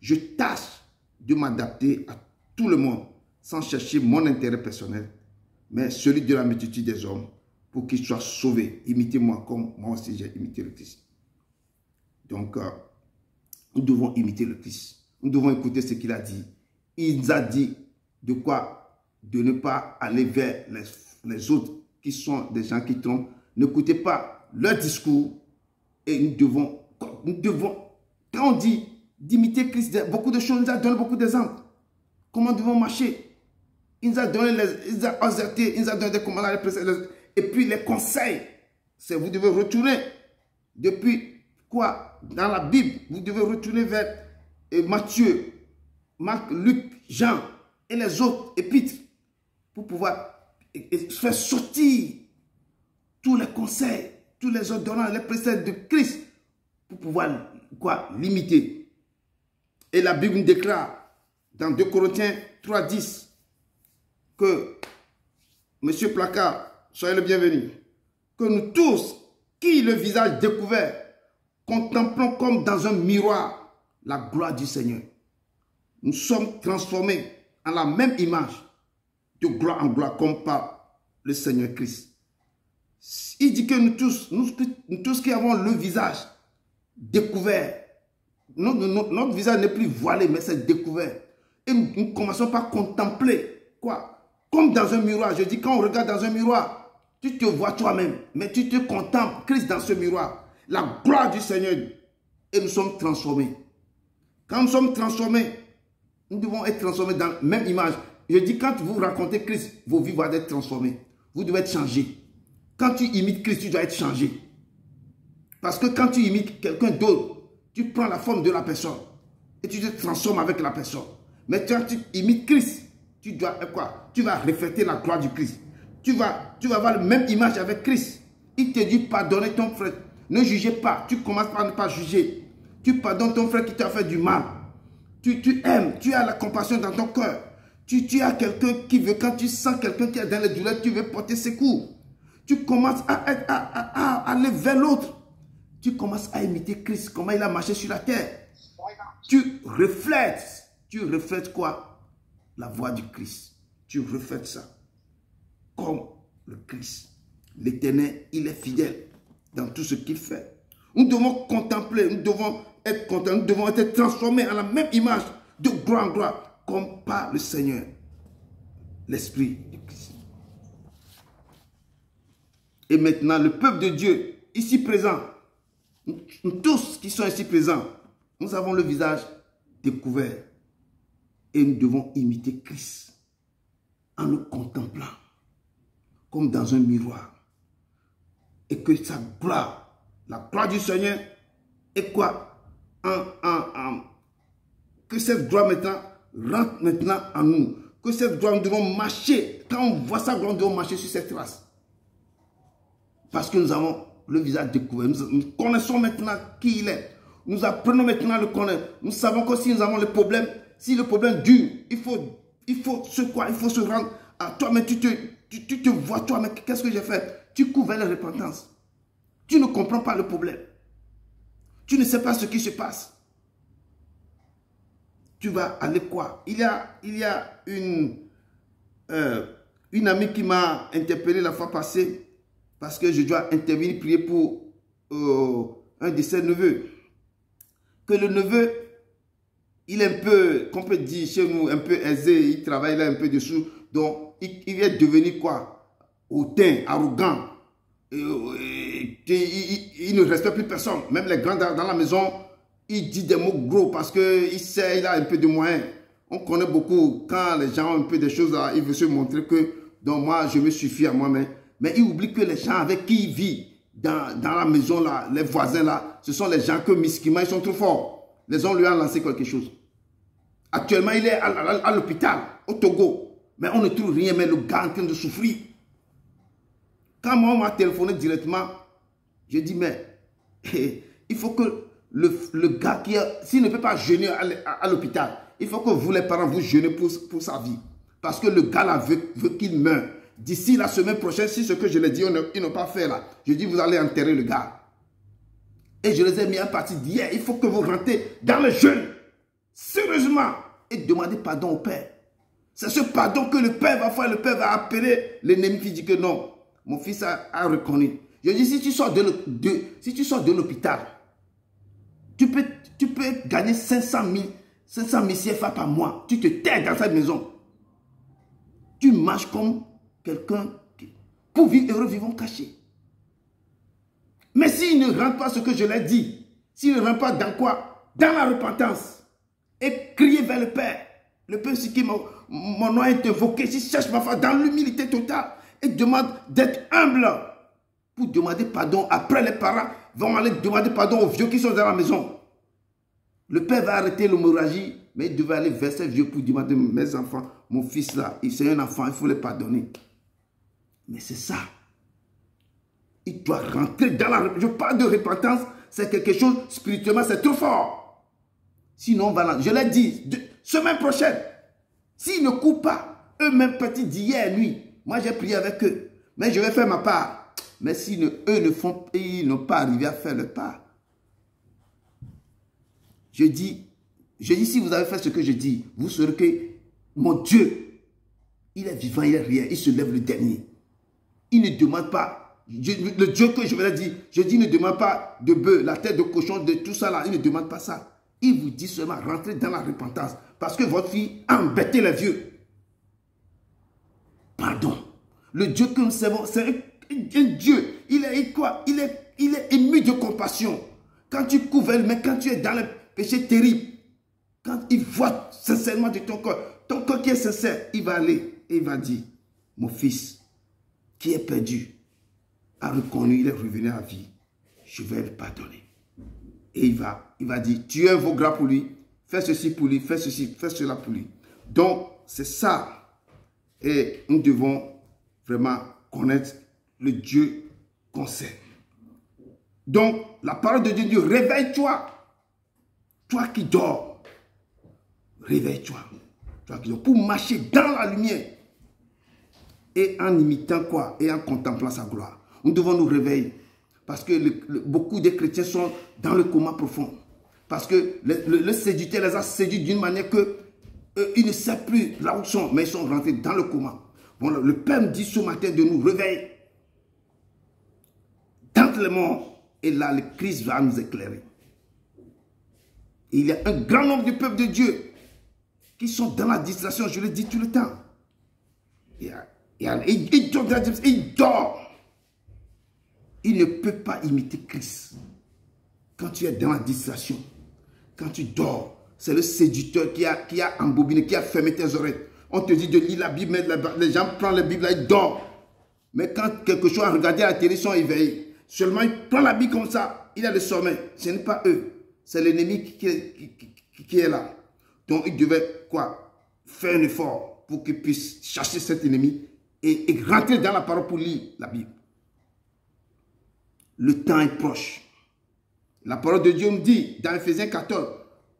je tâche de m'adapter à tout le monde, sans chercher mon intérêt personnel, mais celui de la multitude des hommes, pour qu'ils soient sauvés. Imitez-moi comme moi aussi j'ai imité le Christ. » Donc, nous devons imiter le Christ. Nous devons écouter ce qu'il a dit. Il nous a dit de quoi? De ne pas aller vers les autres qui sont des gens qui trompent. N'écoutez pas leur discours. Et nous devons, quand on dit d'imiter Christ, beaucoup de choses, il nous a donné beaucoup d'exemples. Comment nous devons marcher. Il nous a donné, il nous a exerté, il nous a donné des commandements, et puis les conseils. C'est vous devez retourner depuis quoi? Dans la Bible, vous devez retourner vers Matthieu, Marc, Luc, Jean et les autres épîtres pour pouvoir faire sortir tous les conseils, tous les ordonnances, les préceptes de Christ pour pouvoir quoi? L'imiter. Et la Bible nous déclare dans 2 Corinthiens 3:10 que, Monsieur Placard, soyez le bienvenu, que nous tous, qui le visage découvert, contemplons comme dans un miroir la gloire du Seigneur. Nous sommes transformés en la même image, de gloire en gloire, comme par le Seigneur Christ. Il dit que nous tous qui avons le visage découvert, notre visage n'est plus voilé, mais c'est découvert. Et nous commençons par contempler, quoi? Comme dans un miroir. Je dis, quand on regarde dans un miroir, tu te vois toi-même, mais tu te contemples, Christ dans ce miroir. La gloire du Seigneur. Et nous sommes transformés. Quand nous sommes transformés, nous devons être transformés dans la même image. Je dis, quand vous racontez Christ, vos vies vont être transformées. Vous devez être changés. Quand tu imites Christ, tu dois être changé. Parce que quand tu imites quelqu'un d'autre, tu prends la forme de la personne. Et tu te transformes avec la personne. Mais quand tu imites Christ, tu dois quoi? Tu vas refléter la gloire du Christ. Tu vas avoir la même image avec Christ. Il te dit, pardonnez ton frère. Ne jugez pas. Tu commences par ne pas juger. Tu pardonnes ton frère qui t'a fait du mal. Tu aimes. Tu as la compassion dans ton cœur. Tu as quelqu'un qui veut, quand tu sens quelqu'un qui est dans les douleurs, tu veux porter secours. Tu commences à aller vers l'autre. Tu commences à imiter Christ, comment il a marché sur la terre. Tu reflètes quoi? La voix du Christ. Tu reflètes ça. Comme le Christ. L'Éternel, il est fidèle dans tout ce qu'il fait. Nous devons contempler, nous devons être contents, nous devons être transformés en la même image de gloire en gloire, comme par le Seigneur, l'Esprit de Christ. Et maintenant, le peuple de Dieu, ici présent, nous tous qui sont ici présents, nous avons le visage découvert. Et nous devons imiter Christ en le contemplant, comme dans un miroir. Et que sa gloire, la gloire du Seigneur, est quoi? Que cette gloire maintenant rentre maintenant en nous. Que cette gloire, nous devons marcher. Quand on voit sa gloire, nous devons marcher sur cette trace. Parce que nous avons le visage découvert. Nous connaissons maintenant qui il est. Nous apprenons maintenant à le connaître. Nous savons que si nous avons le problème, si le problème dure, il faut se rendre à toi. Mais tu te vois toi, mais qu'est-ce que j'ai fait? Tu cours vers la repentance. Tu ne comprends pas le problème. Tu ne sais pas ce qui se passe. Tu vas aller quoi? Il y a une amie qui m'a interpellé la fois passée parce que je dois intervenir, prier pour un de ses neveux. Que le neveu, il est un peu, qu'on peut dire chez nous, un peu aisé, il travaille là un peu dessous. Donc, il est devenu quoi? Hautain, arrogant. Il ne respecte plus personne. Même les grands dans la maison, il dit des mots gros parce qu'il sait, il a un peu de moyens. On connaît beaucoup, quand les gens ont un peu des choses, là, il veut se montrer que, donc moi, je me suffis à moi-même. Mais il oublie que les gens avec qui il vit, dans la maison, là, les voisins, là, ce sont les gens que miskima, ils sont trop forts. Les gens lui ont lancé quelque chose. Actuellement, il est à l'hôpital, au Togo. Mais on ne trouve rien, mais le gars est en train de souffrir. Quand moi, on m'a téléphoné directement, j'ai dit, mais il faut que le gars qui s'il ne peut pas jeûner à l'hôpital, il faut que vous, les parents, vous jeûnez pour sa vie. Parce que le gars là veut qu'il meure. d'ici la semaine prochaine, si ce que je leur ai dit, ils n'ont pas fait là, je dis vous allez enterrer le gars. Et je les ai mis à partir d'hier. Il faut que vous rentrez dans le jeûne, sérieusement, et demandez pardon au Père. C'est ce pardon que le Père va faire. Le Père va appeler l'ennemi qui dit que non, mon fils a reconnu. Je dis, si tu sors de l'hôpital, tu peux gagner 500 000 CFA par mois. Tu te tais dans cette maison. Tu marches comme quelqu'un pour vivre heureux, vivons cachés. Mais s'il ne rentre pas ce que je l'ai dit, s'il ne rentre pas dans quoi? Dans la repentance. Et crier vers le Père. Le Père, c'est qui mon nom est invoqué. S'il cherche ma foi dans l'humilité totale et demande d'être humble pour demander pardon. Après, les parents vont aller demander pardon aux vieux qui sont dans la maison. Le Père va arrêter l'hémorragie, mais il devait aller vers ces vieux pour demander, mes enfants, mon fils là, c'est un enfant, il faut le pardonner. Mais c'est ça. Il doit rentrer dans la... Je parle de repentance, c'est quelque chose, spirituellement, c'est trop fort. Sinon, voilà, je l'ai dit, semaine prochaine, s'ils ne coupent pas, eux-mêmes petits d'hier nuit, moi j'ai prié avec eux, mais je vais faire ma part. Mais si ils n'ont pas arrivé à faire leur part, je dis, si vous avez fait ce que je dis, vous saurez que mon Dieu, il est vivant, il est réel, il se lève le dernier. Il ne demande pas, le Dieu que je vous ai dit, je dis, ne demande pas de bœuf, la tête de cochon, de tout ça là, il ne demande pas ça. Il vous dit seulement, rentrez dans la repentance, parce que votre fille a embêté les vieux. Pardon. Le Dieu que nous servons, c'est un Dieu. Il est quoi? Il est ému de compassion. Quand tu couvres, mais quand tu es dans le péché terrible, quand il voit sincèrement de ton corps qui est sincère, il va aller et il va dire, mon fils qui est perdu, a reconnu, il est revenu à la vie, je vais le pardonner. Et il va dire, tu es un veau gras pour lui, fais ceci pour lui, fais ceci, fais cela pour lui. Donc, c'est ça. Et nous devons vraiment connaître le Dieu qu'on sait. Donc, la parole de Dieu dit, réveille-toi. Toi qui dors, réveille-toi. Toi qui dors, pour marcher dans la lumière. Et en imitant quoi? Et en contemplant sa gloire. Nous devons nous réveiller. Parce que beaucoup de chrétiens sont dans le coma profond. Parce que le séducteur les a séduits d'une manière que ils ne savent plus là où ils sont, mais ils sont rentrés dans le coma. Bon, le Père me dit ce matin de nous réveiller. Tente les morts. Et là, le Christ va nous éclairer. Et il y a un grand nombre du peuple de Dieu qui sont dans la distraction, je le dis tout le temps. Il dort. Il ne peut pas imiter Christ. Quand tu es dans la distraction, quand tu dors, c'est le séducteur qui a embobiné, qui a fermé tes oreilles. On te dit de lire la Bible, mais les gens prennent la Bible, là, ils dorment. Mais quand quelque chose à regarder à la télé, ils sont éveillés. Seulement, ils prennent la Bible comme ça, il a le sommeil. Ce n'est pas eux, c'est l'ennemi qui est là. Donc, ils devaient quoi? Faire un effort pour qu'ils puissent chasser cet ennemi et rentrer dans la parole pour lire la Bible. Le temps est proche. La parole de Dieu me dit dans Ephésiens 14,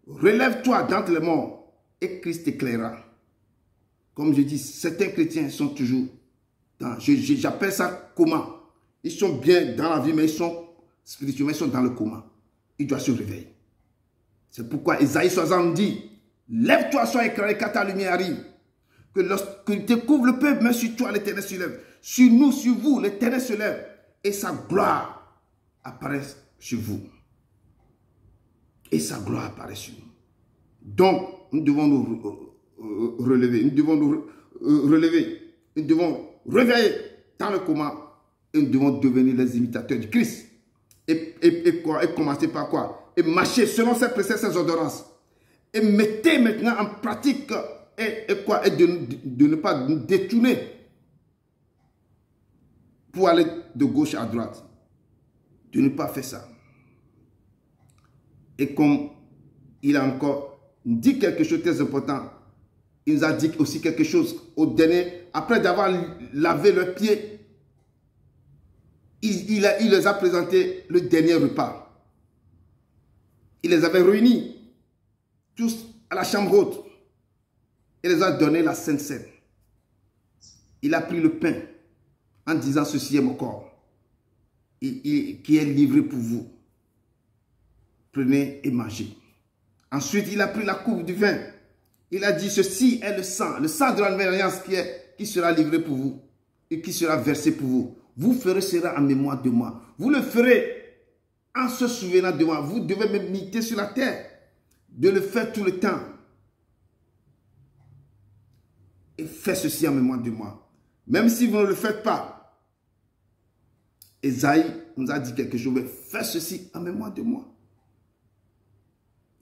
relève-toi d'entre les morts et Christ t'éclairera. Comme je dis, certains chrétiens sont toujours dans, j'appelle ça coma. Ils sont bien dans la vie, mais ils sont spirituellement, ils sont dans le coma. Ils doivent se réveiller. C'est pourquoi Isaïe 60 dit, lève-toi, sois éclairé, car ta lumière arrive. Que lorsqu'il te couvre le peuple, mais sur toi, l'Éternel se lève. Sur nous, sur vous, l'Éternel se lève. Et sa gloire apparaît sur vous. Et sa gloire apparaît sur nous. Donc, nous devons nous relever. Nous devons nous relever. Nous devons réveiller dans le coma. Et nous devons devenir les imitateurs du Christ. Et commencer par quoi? Et marcher selon ses préceptes, ses ordonnances. Et mettez maintenant en pratique et de ne pas nous détourner pour aller de gauche à droite. De ne pas faire ça. Et comme il a encore dit quelque chose de très important, il nous a dit aussi quelque chose au dernier, après d'avoir lavé leurs pieds, il les a présenté le dernier repas. Il les avait réunis tous à la chambre haute. Il les a donné la Sainte Seine. il a pris le pain en disant ceci est mon corps qui est livré pour vous. Prenez et mangez. Ensuite, il a pris la coupe du vin. Il a dit ceci est le sang de l'alliance qui sera livré pour vous et qui sera versé pour vous. Vous ferez cela en mémoire de moi. Vous le ferez en se souvenant de moi. Vous devez me méditer sur la terre, de le faire tout le temps. Et faites ceci en mémoire de moi. Même si vous ne le faites pas, Esaïe nous a dit quelque chose, mais faites ceci en mémoire de moi.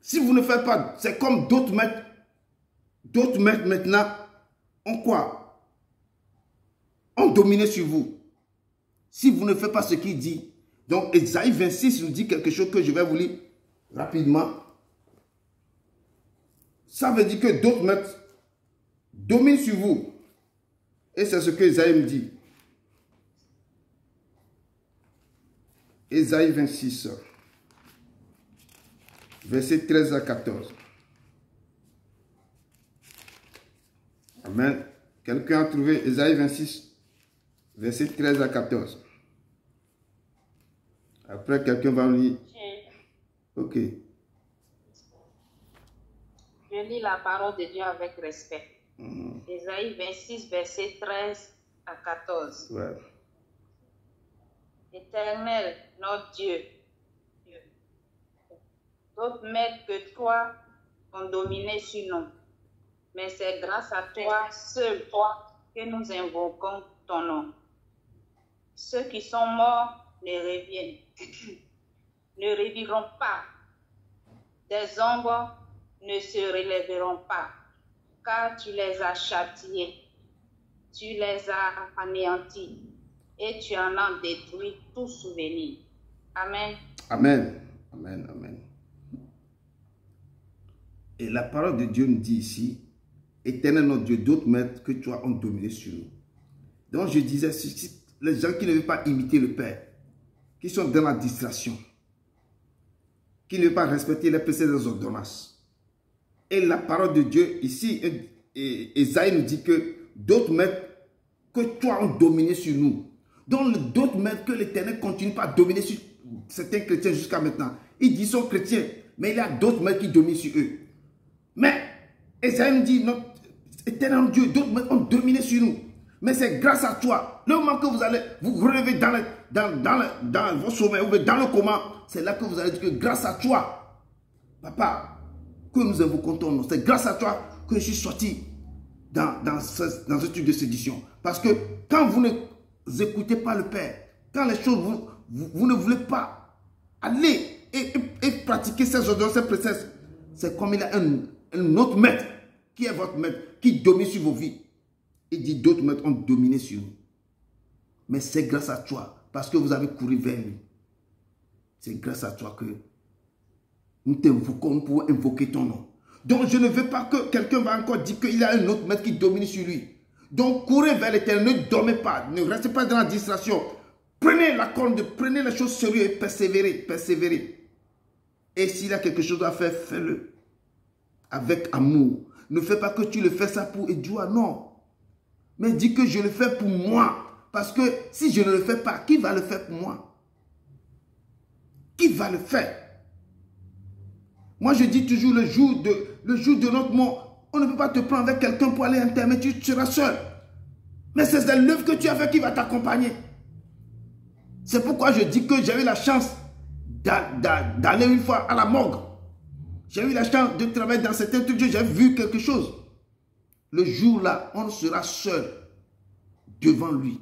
Si vous ne faites pas, c'est comme d'autres maîtres. D'autres maîtres maintenant ont quoi? Ont dominé sur vous. Si vous ne faites pas ce qu'il dit. Donc Esaïe 26 nous dit quelque chose que je vais vous lire rapidement. Ça veut dire que d'autres maîtres dominent sur vous. Et c'est ce que Esaïe me dit. Esaïe 26, verset 13 à 14. Amen. Quelqu'un a trouvé Esaïe 26, verset 13 à 14. Après, quelqu'un va lire. Ok. Je lis la parole de Dieu avec respect. Esaïe 26, verset 13 à 14. Ouais. Éternel, notre Dieu, d'autres maîtres que toi ont dominé sur nous. Mais c'est grâce à toi, seul toi, que nous invoquons ton nom. Ceux qui sont morts ne reviennent, ne revivront pas. Des ombres ne se relèveront pas, car tu les as châtiés, tu les as anéantis, et tu en as détruit tout souvenir. Amen. Amen. Amen. Amen. Et la parole de Dieu nous dit ici, Éternel notre Dieu, d'autres maîtres que toi ont dominé sur nous. Donc je disais, les gens qui ne veulent pas imiter le Père, qui sont dans la distraction, qui ne veulent pas respecter les préceptes des ordonnances. Et la parole de Dieu ici, Esaïe nous dit que d'autres maîtres que toi ont dominé sur nous. Donc d'autres maîtres que l'Éternel continue pas à dominer sur certains chrétiens jusqu'à maintenant. Ils disent sont chrétiens, mais il y a d'autres maîtres qui dominent sur eux. Mais Esaïe nous dit, notre Éternel Dieu, d'autres maîtres ont dominé sur nous. Mais c'est grâce à toi. Le moment que vous allez vous relever dans vos sommets ou dans le coma, c'est là que vous allez dire que grâce à toi, Papa, que nous invoquons ton nom. C'est grâce à toi que je suis sorti dans ce truc de sédition. Parce que quand vous n'écoutez pas le Père, quand les choses, vous ne voulez pas aller et pratiquer ces ordonnances, ces préceptes, c'est comme il y a un autre maître qui est votre maître, qui domine sur vos vies. Il dit d'autres maîtres ont dominé sur nous. Mais c'est grâce à toi, parce que vous avez couru vers lui. C'est grâce à toi que nous t'invoquons, nous pouvons invoquer ton nom. Donc je ne veux pas que quelqu'un va encore dire qu'il y a un autre maître qui domine sur lui. Donc courez vers l'Éternel, ne dormez pas, ne restez pas dans la distraction. Prenez la compte, prenez les choses sérieuses et persévérez, persévérez. Et s'il y a quelque chose à faire, fais-le. Avec amour. Ne fais pas que tu le fais ça pour Edouard, non. Mais dis que je le fais pour moi. Parce que si je ne le fais pas, qui va le faire pour moi? Qui va le faire? Moi, je dis toujours le jour de notre mort, on ne peut pas te prendre avec quelqu'un pour aller enterrer, tu seras seul. Mais c'est l'œuvre que tu as fait qui va t'accompagner. C'est pourquoi je dis que j'ai eu la chance d'aller une fois à la morgue. J'ai eu la chance de travailler dans certains trucs, j'ai vu quelque chose. Le jour-là, on sera seul devant lui.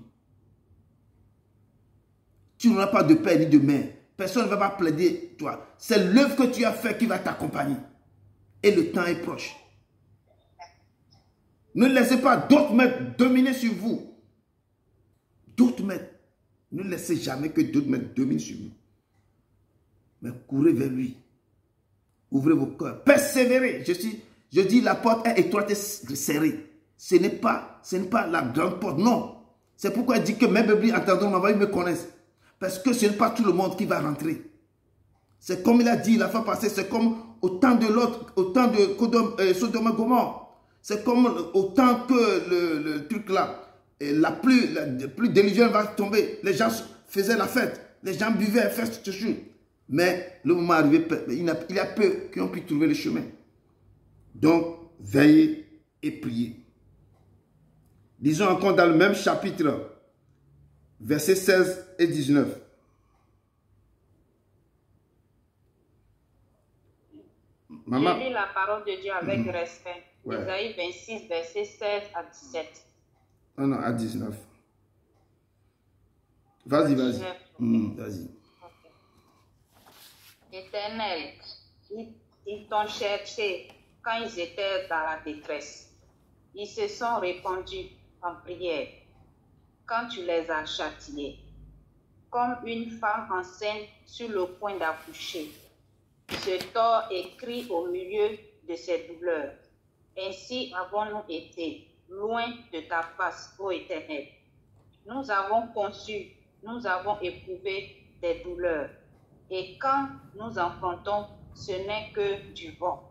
Tu n'auras pas de père ni de mère. Personne ne va pas plaider toi. C'est l'œuvre que tu as fait qui va t'accompagner. Et le temps est proche. Ne laissez pas d'autres maîtres dominer sur vous. D'autres maîtres. Ne laissez jamais que d'autres maîtres dominent sur vous. Mais courez vers lui. Ouvrez vos cœurs. Persévérez. Je dis la porte est étroite et serrée. Ce n'est pas la grande porte. Non. C'est pourquoi il dit que mes bébés entendront ma voix, ils me connaissent. Parce que ce n'est pas tout le monde qui va rentrer. C'est comme il a dit la fois passée, c'est comme au temps de l'autre, au temps de Sodome et Gomorrhe. C'est comme au temps que le truc là, la pluie déluvienne va tomber. Les gens faisaient la fête. Les gens buvaient, faisaient ce jour. Mais le moment arrivé, il y a peu qui ont pu trouver le chemin. Donc, veillez et priez. Disons encore dans le même chapitre, versets 16 et 19. Maman. Je lis la parole de Dieu avec respect. Ouais. Isaïe 26, versets 16 à 17. Non, à 19. Vas-y, vas-y. Vas-y. Okay. Éternel, ils t'ont cherché quand ils étaient dans la détresse. Ils se sont répandus en prière quand tu les as châtiés. Comme une femme enceinte sur le point d'accoucher, se tord et crie au milieu de ses douleurs. Ainsi avons-nous été loin de ta face, ô Éternel. Nous avons conçu, nous avons éprouvé des douleurs. Et quand nous enfantons, ce n'est que du vent.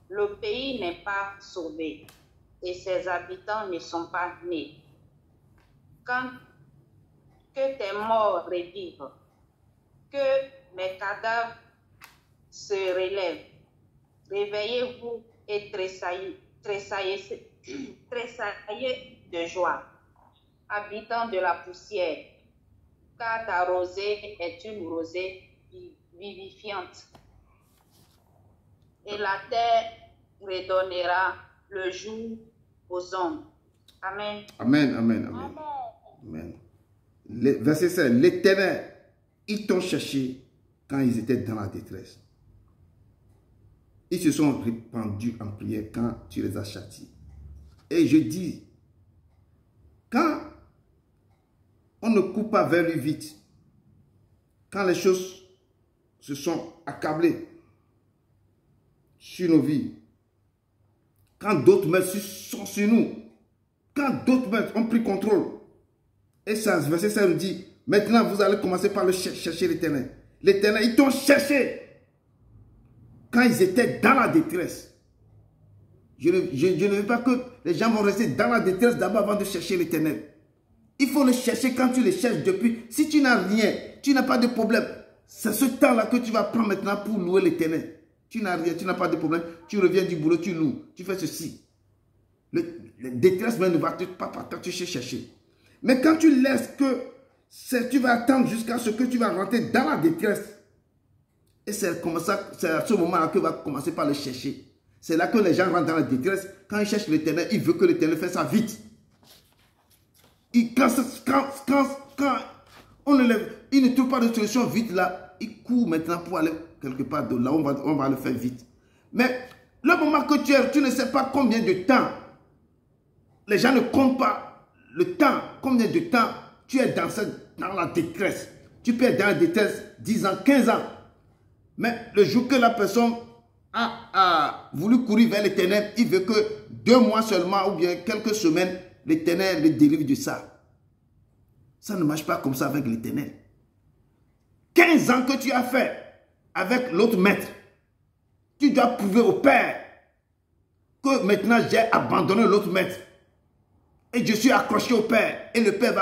Le pays n'est pas sauvé et ses habitants ne sont pas nés. Quand que tes morts revivent, que mes cadavres se relèvent. Réveillez-vous et tressaillez de joie, habitants de la poussière, car ta rosée est une rosée vivifiante. Et la terre redonnera le jour aux hommes. Amen. Amen, amen, amen. Amen. Verset 16. L'Éternel, ils t'ont cherché quand ils étaient dans la détresse. Ils se sont répandus en prière quand tu les as châtiés. Et je dis, quand on ne court pas vers lui vite, quand les choses se sont accablées sur nos vies, quand d'autres mains sont sur nous, quand d'autres mains ont pris contrôle, et ça, verset 16 nous dit, maintenant vous allez commencer par le chercher l'Éternel. L'Éternel, ils t'ont cherché quand ils étaient dans la détresse. Je ne veux pas que les gens vont rester dans la détresse d'abord avant de chercher l'Éternel. Il faut le chercher quand tu le cherches depuis. Si tu n'as rien, tu n'as pas de problème. C'est ce temps-là que tu vas prendre maintenant pour louer l'Éternel. Tu n'as rien, tu n'as pas de problème. Tu reviens du boulot, tu loues. Tu fais ceci. La détresse même ne va pas te chercher. Mais quand tu laisses que tu vas attendre jusqu'à ce que tu vas rentrer dans la détresse. Et c'est à ce moment-là que va commencer par le chercher. C'est là que les gens rentrent dans la détresse. Quand ils cherchent l'Éternel, ils veulent que l'Éternel fasse ça vite. Quand on il ne trouve pas de solution vite là, il court maintenant pour aller quelque part de là, on va le faire vite. Mais le moment que tu ne sais pas combien de temps, les gens ne comptent pas le temps, combien de temps tu es dans la détresse. Tu peux être dans la détresse 10 ans, 15 ans. Mais le jour que la personne a voulu courir vers l'Éternel, il veut que 2 mois seulement ou bien quelques semaines, l'Éternel le délivre de ça. Ça ne marche pas comme ça avec l'Éternel. 15 ans que tu as fait avec l'autre maître, tu dois prouver au Père que maintenant j'ai abandonné l'autre maître. Et je suis accroché au Père. Et le Père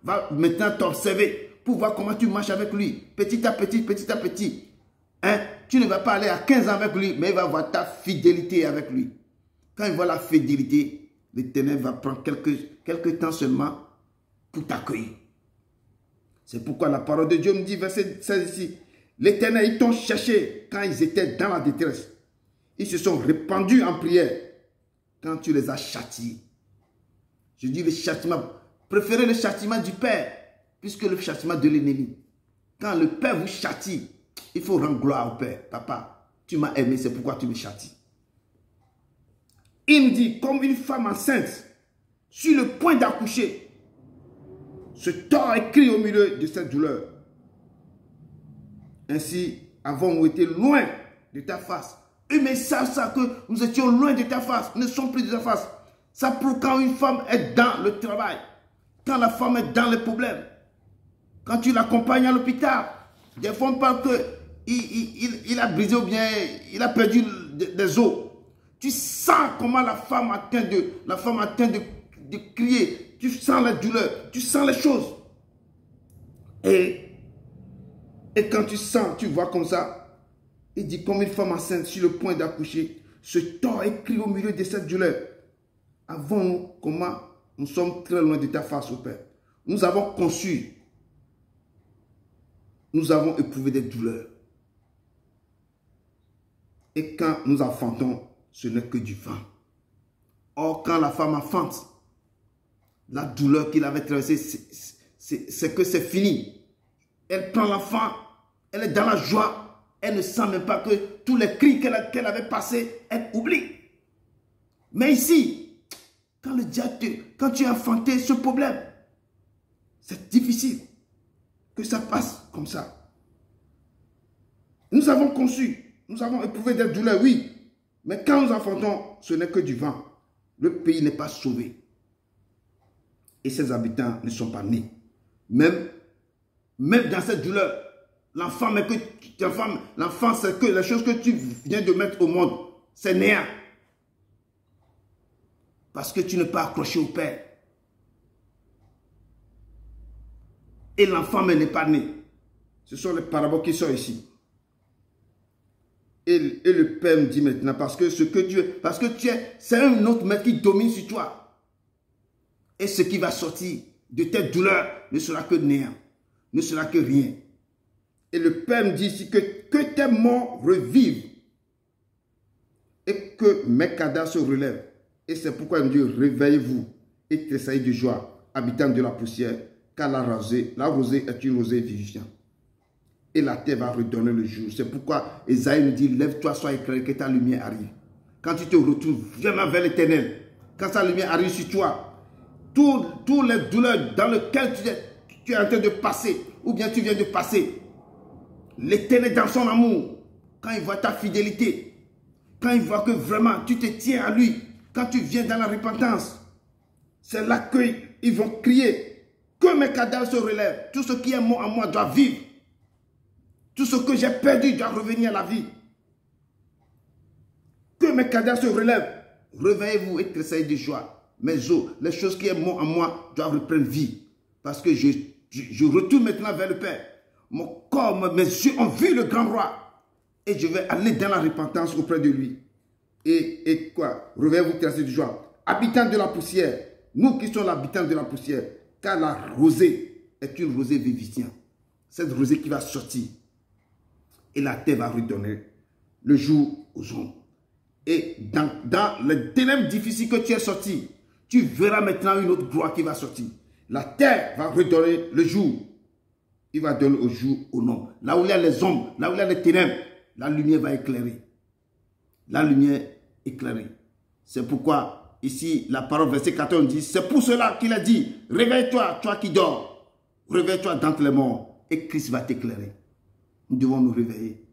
va maintenant t'observer pour voir comment tu marches avec lui. Petit à petit, petit à petit. Hein? Tu ne vas pas aller à 15 ans avec lui, mais il va voir ta fidélité avec lui. Quand il voit la fidélité, l'Éternel va prendre quelques temps seulement pour t'accueillir. C'est pourquoi la parole de Dieu me dit, verset 16 ici, l'Éternel, ils t'ont cherché quand ils étaient dans la détresse. Ils se sont répandus en prière quand tu les as châtiés. Je dis le châtiment, préférez le châtiment du Père, puisque le châtiment de l'ennemi. Quand le Père vous châtie, il faut rendre gloire au Père. Papa, tu m'as aimé, c'est pourquoi tu me châties. Il me dit, comme une femme enceinte, sur le point d'accoucher, se tord et crie au milieu de cette douleur. Ainsi, avons-nous été loin de ta face. Eux, mais savent ça, que nous étions loin de ta face, nous ne sommes plus de ta face. Ça prouve quand une femme est dans le travail, quand la femme est dans les problèmes, quand tu l'accompagnes à l'hôpital, des fois on parle qu'il a brisé ou bien il a perdu des os. Tu sens comment la femme atteint de crier. Tu sens la douleur, tu sens les choses. Et quand tu sens, tu vois comme ça, il dit comme une femme enceinte sur le point d'accoucher, se tord et crie au milieu de cette douleur. Avons-nous comment nous sommes très loin de ta face, ô Père. Nous avons conçu, nous avons éprouvé des douleurs. Et quand nous enfantons, ce n'est que du vent. Or, quand la femme enfante, la douleur qu'il avait traversée, c'est que c'est fini. Elle prend l'enfant, elle est dans la joie, elle ne sent même pas que tous les cris qu'elle avait passés, elle oublie. Mais ici, quand le diable quand tu as enfanté ce problème, c'est difficile que ça passe comme ça. Nous avons conçu, nous avons éprouvé des douleurs, oui, mais quand nous enfantons, ce n'est que du vent. Le pays n'est pas sauvé. Et ses habitants ne sont pas nés. Même dans cette douleur, l'enfant, c'est que les choses que tu viens de mettre au monde, c'est néant. Parce que tu n'es pas accroché au Père. Et l'enfant n'est pas né. Ce sont les paraboles qui sont ici. Et le Père me dit maintenant, parce que c'est un autre maître qui domine sur toi. Et ce qui va sortir de tes douleurs ne sera que néant, ne sera que rien. Et le Père me dit ici que tes morts revivent et que mes cadavres se relèvent. Et c'est pourquoi il me dit, réveillez-vous et tressaillez de joie, habitants de la poussière, car la rosée est une rosée vivifiante. Et la terre va redonner le jour. C'est pourquoi Esaïe nous dit, lève-toi, sois éclairé, que ta lumière arrive. Quand tu te retournes vraiment vers l'Éternel, quand sa lumière arrive sur toi, toutes les douleurs dans lesquelles tu es en train de passer, ou bien tu viens de passer, l'Éternel dans son amour, quand il voit ta fidélité, quand il voit que vraiment tu te tiens à lui, quand tu viens dans la repentance, c'est là qu'ils vont crier, que mes cadavres se relèvent, tout ce qui est mort en moi doit vivre. Tout ce que j'ai perdu doit revenir à la vie. Que mes cadavres se relèvent. Réveillez-vous et tressaillez de joie. Mes os, les choses qui sont mortes en moi doivent reprendre vie. Parce que je retourne maintenant vers le Père. Mon corps, mes yeux ont vu le grand roi. Et je vais aller dans la repentance auprès de lui. Et quoi? Réveillez-vous et tressaillez de joie. Habitants de la poussière. Nous qui sommes habitants de la poussière. Car la rosée est une rosée vivifiante. Cette rosée qui va sortir. Et la terre va redonner le jour aux hommes. Et dans les ténèbres difficiles que tu es sorti, tu verras maintenant une autre gloire qui va sortir. La terre va redonner le jour. Il va donner au jour aux hommes. Là où il y a les hommes, là où il y a les ténèbres, la lumière va éclairer. La lumière éclairée. C'est pourquoi ici la parole verset 14 dit, c'est pour cela qu'il a dit, réveille-toi, toi qui dors. Réveille-toi d'entre les morts et Christ va t'éclairer. Nous devons nous réveiller.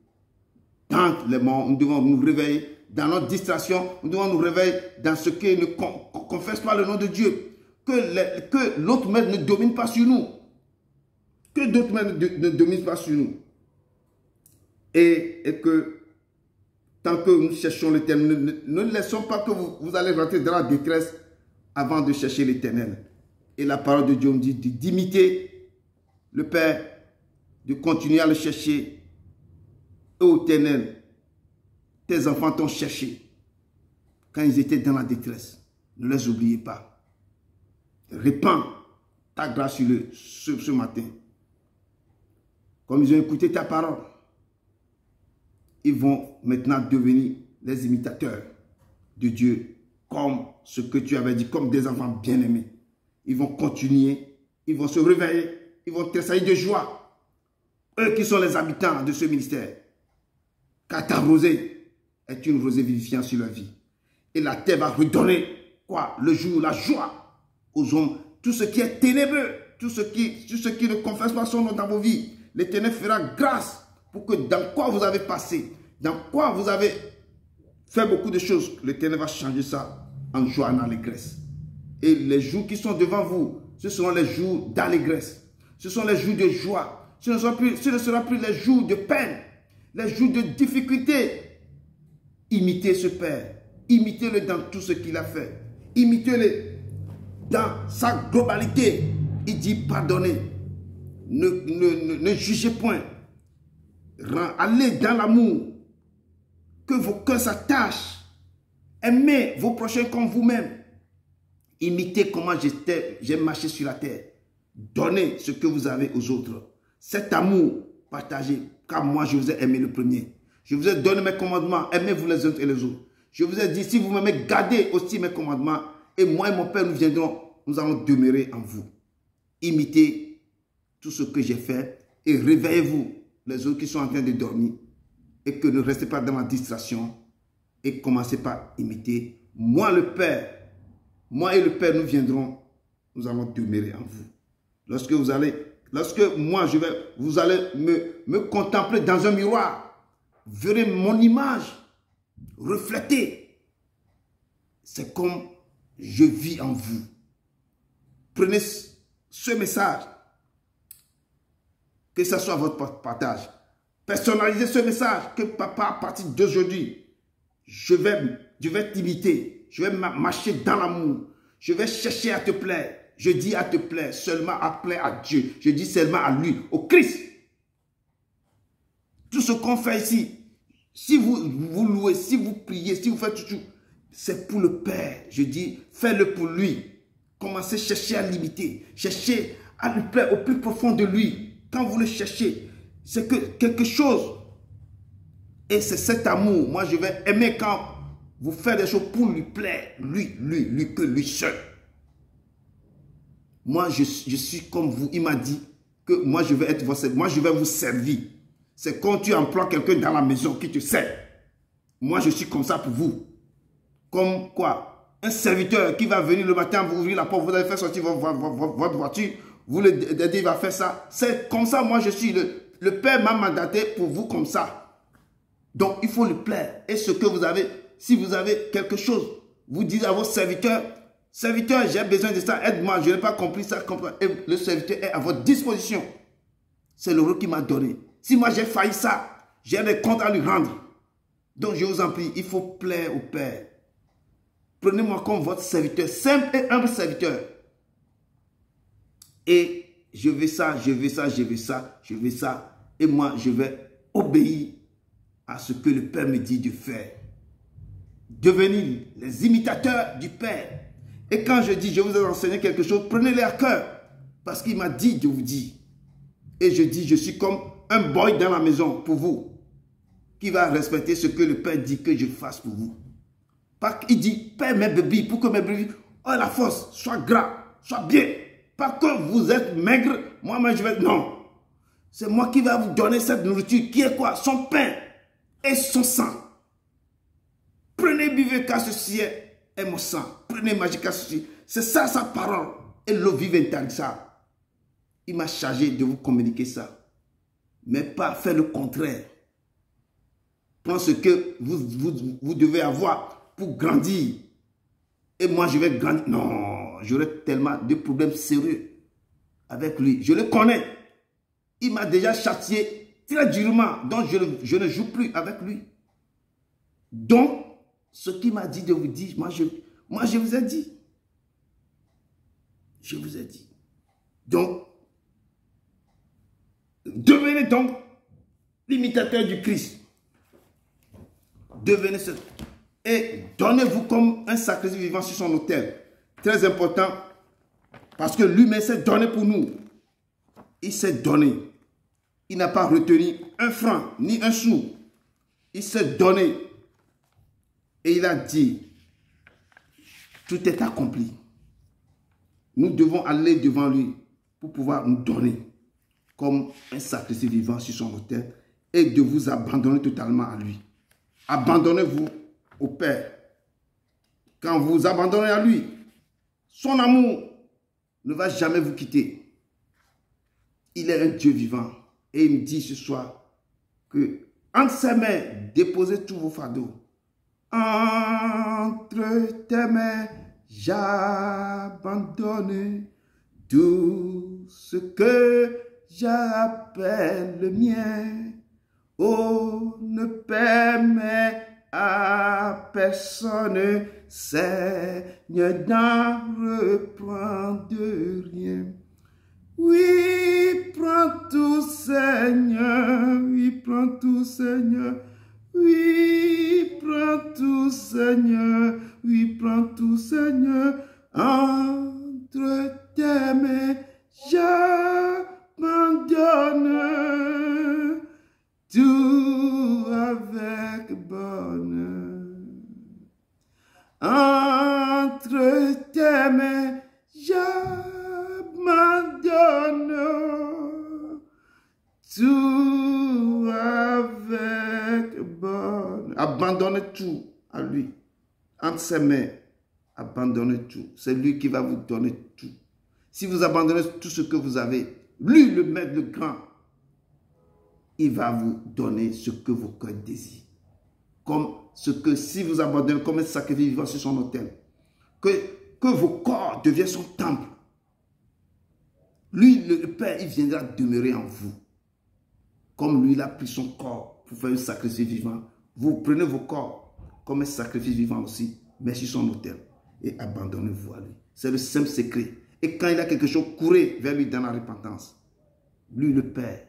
Dans les morts, nous devons nous réveiller. Dans notre distraction, nous devons nous réveiller dans ce qui ne confesse pas le nom de Dieu. Que l'autre maître ne domine pas sur nous. Que d'autres maîtres ne dominent pas sur nous. Et que tant que nous cherchons l'Éternel, ne laissons pas que vous allez rentrer dans la détresse avant de chercher l'Éternel. Et la parole de Dieu me dit d'imiter le Père, de continuer à le chercher. Ô Éternel, tes enfants t'ont cherché quand ils étaient dans la détresse. Ne les oubliez pas. Répands ta grâce sur eux ce matin. Comme ils ont écouté ta parole, ils vont maintenant devenir les imitateurs de Dieu, comme ce que tu avais dit, comme des enfants bien-aimés. Ils vont continuer, ils vont se réveiller, ils vont tressaillir de joie. Eux qui sont les habitants de ce ministère. Car ta rosée est une rosée vivifiante sur leur vie. Et la terre va redonner quoi? Le jour, la joie aux hommes. Tout ce qui est ténébreux, tout ce qui ne confesse pas son nom dans vos vies, l'Éternel fera grâce pour que dans quoi vous avez passé, dans quoi vous avez fait beaucoup de choses, l'Éternel va changer ça en joie, en allégresse. Et les jours qui sont devant vous, ce seront les jours d'allégresse. Ce sont les jours de joie. Ce ne sera plus les jours de peine, les jours de difficulté. Imitez ce Père. Imitez-le dans tout ce qu'il a fait. Imitez-le. dans sa globalité. Il dit pardonnez, ne jugez point, allez dans l'amour, que vos cœurs s'attachent, aimez vos prochains comme vous-même, imitez comment j'ai marché sur la terre, donnez ce que vous avez aux autres. Cet amour partagé, car moi je vous ai aimé le premier. Je vous ai donné mes commandements, aimez-vous les uns et les autres. Je vous ai dit, si vous m'aimez, gardez aussi mes commandements, et moi et mon Père, nous allons demeurer en vous. Imitez tout ce que j'ai fait, et réveillez-vous, les autres qui sont en train de dormir, et que ne restez pas dans la distraction, et commencez par imiter. Moi et le Père, nous viendrons, nous allons demeurer en vous. Lorsque vous allez me contempler dans un miroir, verrez mon image reflétée. C'est comme je vis en vous. Prenez ce message, que ce soit votre partage. Personnalisez ce message, que papa, à partir d'aujourd'hui, je vais t'imiter. Je vais marcher dans l'amour. Je vais chercher à te plaire. Je dis à te plaire, seulement à plaire à Dieu. Je dis seulement à lui, au Christ. Tout ce qu'on fait ici, si vous louez, si vous priez, si vous faites tout, c'est pour le Père. Je dis, fais-le pour lui. Commencez à chercher à l'imiter. Cherchez à lui plaire au plus profond de lui. Quand vous le cherchez, c'est que quelque chose. Et c'est cet amour. Moi, je vais aimer quand vous faites des choses pour lui plaire. Lui, que lui seul. Moi, je suis comme vous. Il m'a dit que moi, je vais être votre serviteur. Moi, je vais vous servir. C'est quand tu emploies quelqu'un dans la maison qui te sert. Moi, je suis comme ça pour vous. Comme quoi? Un serviteur qui va venir le matin, vous ouvrir la porte, vous allez faire sortir votre voiture, vous le dites, il va faire ça. C'est comme ça, moi, je suis. Le Père m'a mandaté pour vous comme ça. Donc, il faut le plaire. Et ce que vous avez, si vous avez quelque chose, vous dites à votre serviteur, serviteur, j'ai besoin de ça, aide-moi, je n'ai pas compris ça. Et le serviteur est à votre disposition. C'est le rôle qu'il m'a donné. Si moi j'ai failli ça, j'ai des comptes à lui rendre. Donc je vous en prie, il faut plaire au Père. Prenez-moi comme votre serviteur, simple et humble serviteur. Et je veux ça, je veux ça, je veux ça, je veux ça. Et moi, je vais obéir à ce que le Père me dit de faire. Devenir les imitateurs du Père. Et quand je dis, je vous ai enseigné quelque chose, prenez-les à cœur. Parce qu'il m'a dit de vous dire. Et je dis, je suis comme un boy dans la maison pour vous. Qui va respecter ce que le Père dit que je fasse pour vous. Il dit, Père mes bébés, pour que mes bébés aient la force, soient gras, soient bien. Pas que vous êtes maigre, moi je vais... Non. C'est moi qui vais vous donner cette nourriture. Qui est quoi? Son pain et son sang. Prenez, buvez, car ceci est mon sang. Prenez, mangez, car ceci. C'est ça sa parole. Et l'eau vivante, ça. Il m'a chargé de vous communiquer ça. Mais pas faire le contraire. Prends ce que vous devez avoir pour grandir. Et moi, je vais grandir. Non, j'aurai tellement de problèmes sérieux avec lui. Je le connais. Il m'a déjà châtié très durement. Donc, je ne joue plus avec lui. Donc, ce qu'il m'a dit de vous dire, moi, je vous ai dit. Je vous ai dit. Donc, devenez donc l'imitateur du Christ. Devenez ce... Et donnez-vous comme un sacrifice vivant sur son autel. Très important. Parce que lui-même s'est donné pour nous. Il s'est donné. Il n'a pas retenu un franc, ni un sou. Il s'est donné. Et il a dit, tout est accompli. Nous devons aller devant lui pour pouvoir nous donner comme un sacrifice vivant sur son autel et de vous abandonner totalement à lui. Abandonnez-vous au Père. Quand vous vous abandonnez à lui, son amour ne va jamais vous quitter. Il est un Dieu vivant. Et il me dit ce soir que entre ses mains, déposez tous vos fardeaux. Entre tes mains, j'abandonne tout ce que j'appelle le mien. Oh, ne permets à personne, Seigneur, n'en reprends de rien. Oui, prends tout, Seigneur, oui, prends tout, Seigneur. Oui, prends tout, Seigneur, oui, prends tout, Seigneur. Entre tes mains, j'abandonne tout avec bonheur. Entre tes mains, j'abandonne tout avec bonheur. Abandonnez tout à lui. Entre ses mains, abandonnez tout. C'est lui qui va vous donner tout. Si vous abandonnez tout ce que vous avez, lui, le maître, le grand, il va vous donner ce que vos cœurs désirent. Comme ce que si vous abandonnez comme un sacrifice vivant sur son autel, que vos corps deviennent son temple. Lui, le Père, il viendra demeurer en vous. Comme lui, il a pris son corps pour faire un sacrifice vivant. Vous prenez vos corps comme un sacrifice vivant aussi, mais sur son autel. Et abandonnez-vous à lui. C'est le simple secret. Et quand il a quelque chose, courez vers lui dans la repentance. Lui, le Père,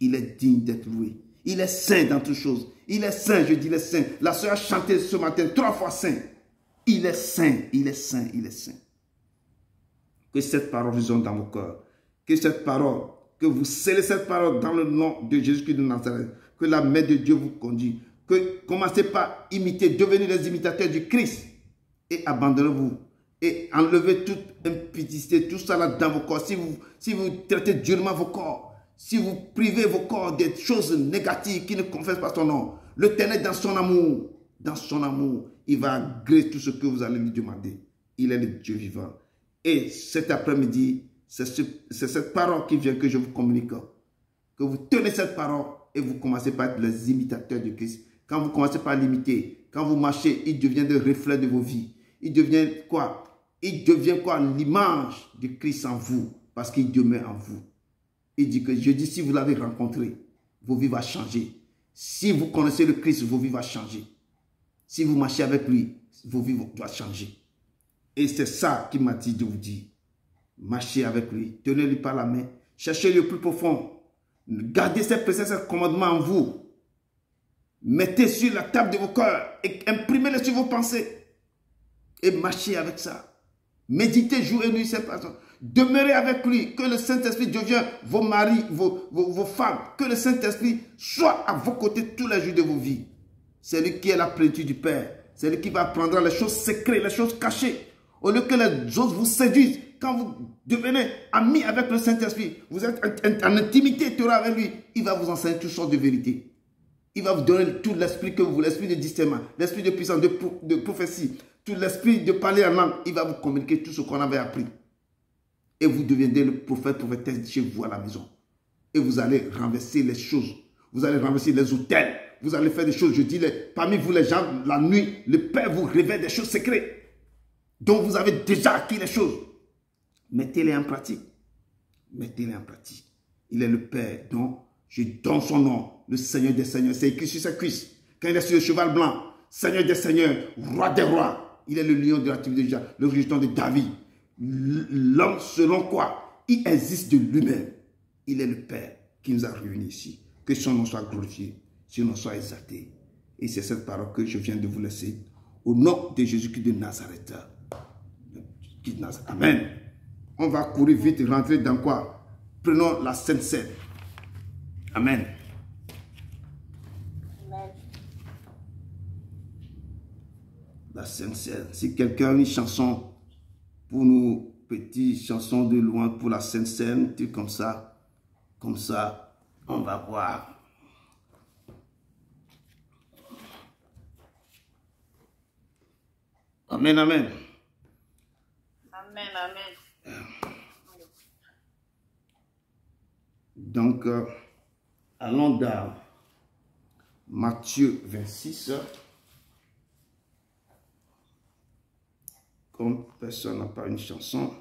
il est digne d'être loué. Il est saint dans toutes choses. Il est saint, je dis il est saint. La sœur a chanté ce matin 3 fois saint. Il est saint, il est saint, il est saint. Que cette parole résonne dans vos cœurs. Que cette parole, que vous scellez cette parole dans le nom de Jésus-Christ de Nazareth. Que la main de Dieu vous conduise. Que commencez par imiter, devenez les imitateurs du Christ. Et abandonnez-vous. Et enlevez toute impudicité, tout ça là dans vos corps. Si vous traitez durement vos corps, si vous privez vos corps des choses négatives qui ne confessent pas son nom, l'Éternel dans son amour, il va agréer tout ce que vous allez lui demander. Il est le Dieu vivant. Et cet après-midi, c'est cette parole qui vient que je vous communique. Que vous tenez cette parole et vous commencez par être les imitateurs de Christ. Quand vous commencez par l'imiter, quand vous marchez, il devient le reflet de vos vies. Il devient quoi? Il devient quoi? L'image de Christ en vous, parce qu'il demeure en vous. Il dit que, je dis, si vous l'avez rencontré, vos vies vont changer. Si vous connaissez le Christ, vos vies vont changer. Si vous marchez avec lui, vos vies doivent changer. Et c'est ça qu'il m'a dit de vous dire. Marchez avec lui, tenez-lui par la main, cherchez-le au plus profond. Gardez ses préceptes, ses commandements en vous. Mettez sur la table de vos cœurs et imprimez-les sur vos pensées. Et marchez avec ça. Méditez jour et nuit cette personne. Demeurez avec lui. Que le Saint-Esprit devienne vos maris, vos femmes. Que le Saint-Esprit soit à vos côtés tous les jours de vos vies. C'est lui qui est la plénitude du Père. C'est lui qui va prendre les choses secrètes, les choses cachées. Au lieu que les autres vous séduisent. Quand vous devenez amis avec le Saint-Esprit, vous êtes en intimité avec lui, il va vous enseigner toutes sortes de vérités. Il va vous donner tout l'esprit que vous voulez, l'esprit de discernement, l'esprit de puissance, de prophétie, tout l'esprit de parler en langue. Il va vous communiquer tout ce qu'on avait appris. Et vous deviendrez le prophète, prophétesse chez vous à la maison. Et vous allez renverser les choses. Vous allez renverser les autels. Vous allez faire des choses, je dis, parmi vous les gens, la nuit, le Père vous révèle des choses secrètes. Donc vous avez déjà acquis les choses. Mettez-les en pratique. Mettez-les en pratique. Il est le Père dont je donne son nom, le Seigneur des Seigneurs. C'est écrit sur sa cuisse. Quand il est sur le cheval blanc, Seigneur des Seigneurs, Roi des Rois. Il est le lion de la tribu de Juda, le régent de David. L'homme selon quoi il existe de lui-même. Il est le Père qui nous a réunis ici. Que son nom soit glorifié, son nom soit exalté. Et c'est cette parole que je viens de vous laisser. Au nom de Jésus-Christ de Nazareth. Amen. On va courir vite, rentrer dans quoi? Prenons la Sainte Seine. Amen. Amen. La Sainte Seine. Si quelqu'un a une chanson pour nous, petite chanson de louange pour la Sainte Seine, comme ça, on va voir. Amen, amen. Amen, amen. Donc, allons dans Matthieu 26. Comme personne n'a pas une chanson,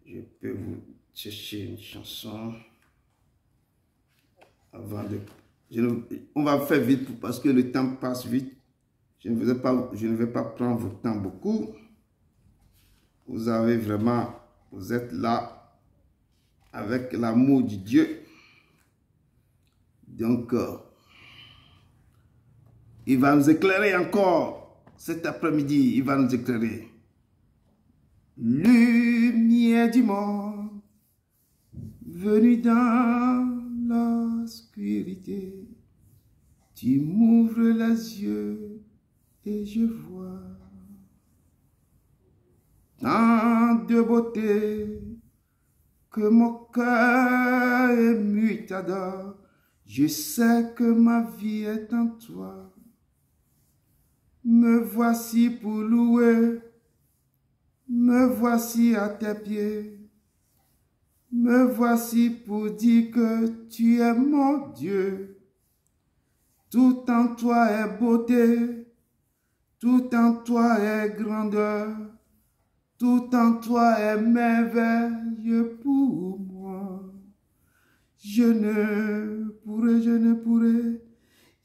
je peux vous chercher une chanson avant de On va faire vite parce que le temps passe vite. Je ne vais pas prendre votre temps beaucoup. Vous êtes là avec l'amour de Dieu. Donc, il va nous éclairer encore cet après-midi. Il va nous éclairer. Lumière du monde, venue dans l'obscurité, tu m'ouvres les yeux et je vois tant de beauté que mon cœur ému t'adore. Je sais que ma vie est en toi. Me voici pour louer, me voici à tes pieds. Me voici pour dire que tu es mon Dieu. Tout en toi est beauté, tout en toi est grandeur, tout en toi est merveilleux pour moi. Je ne pourrais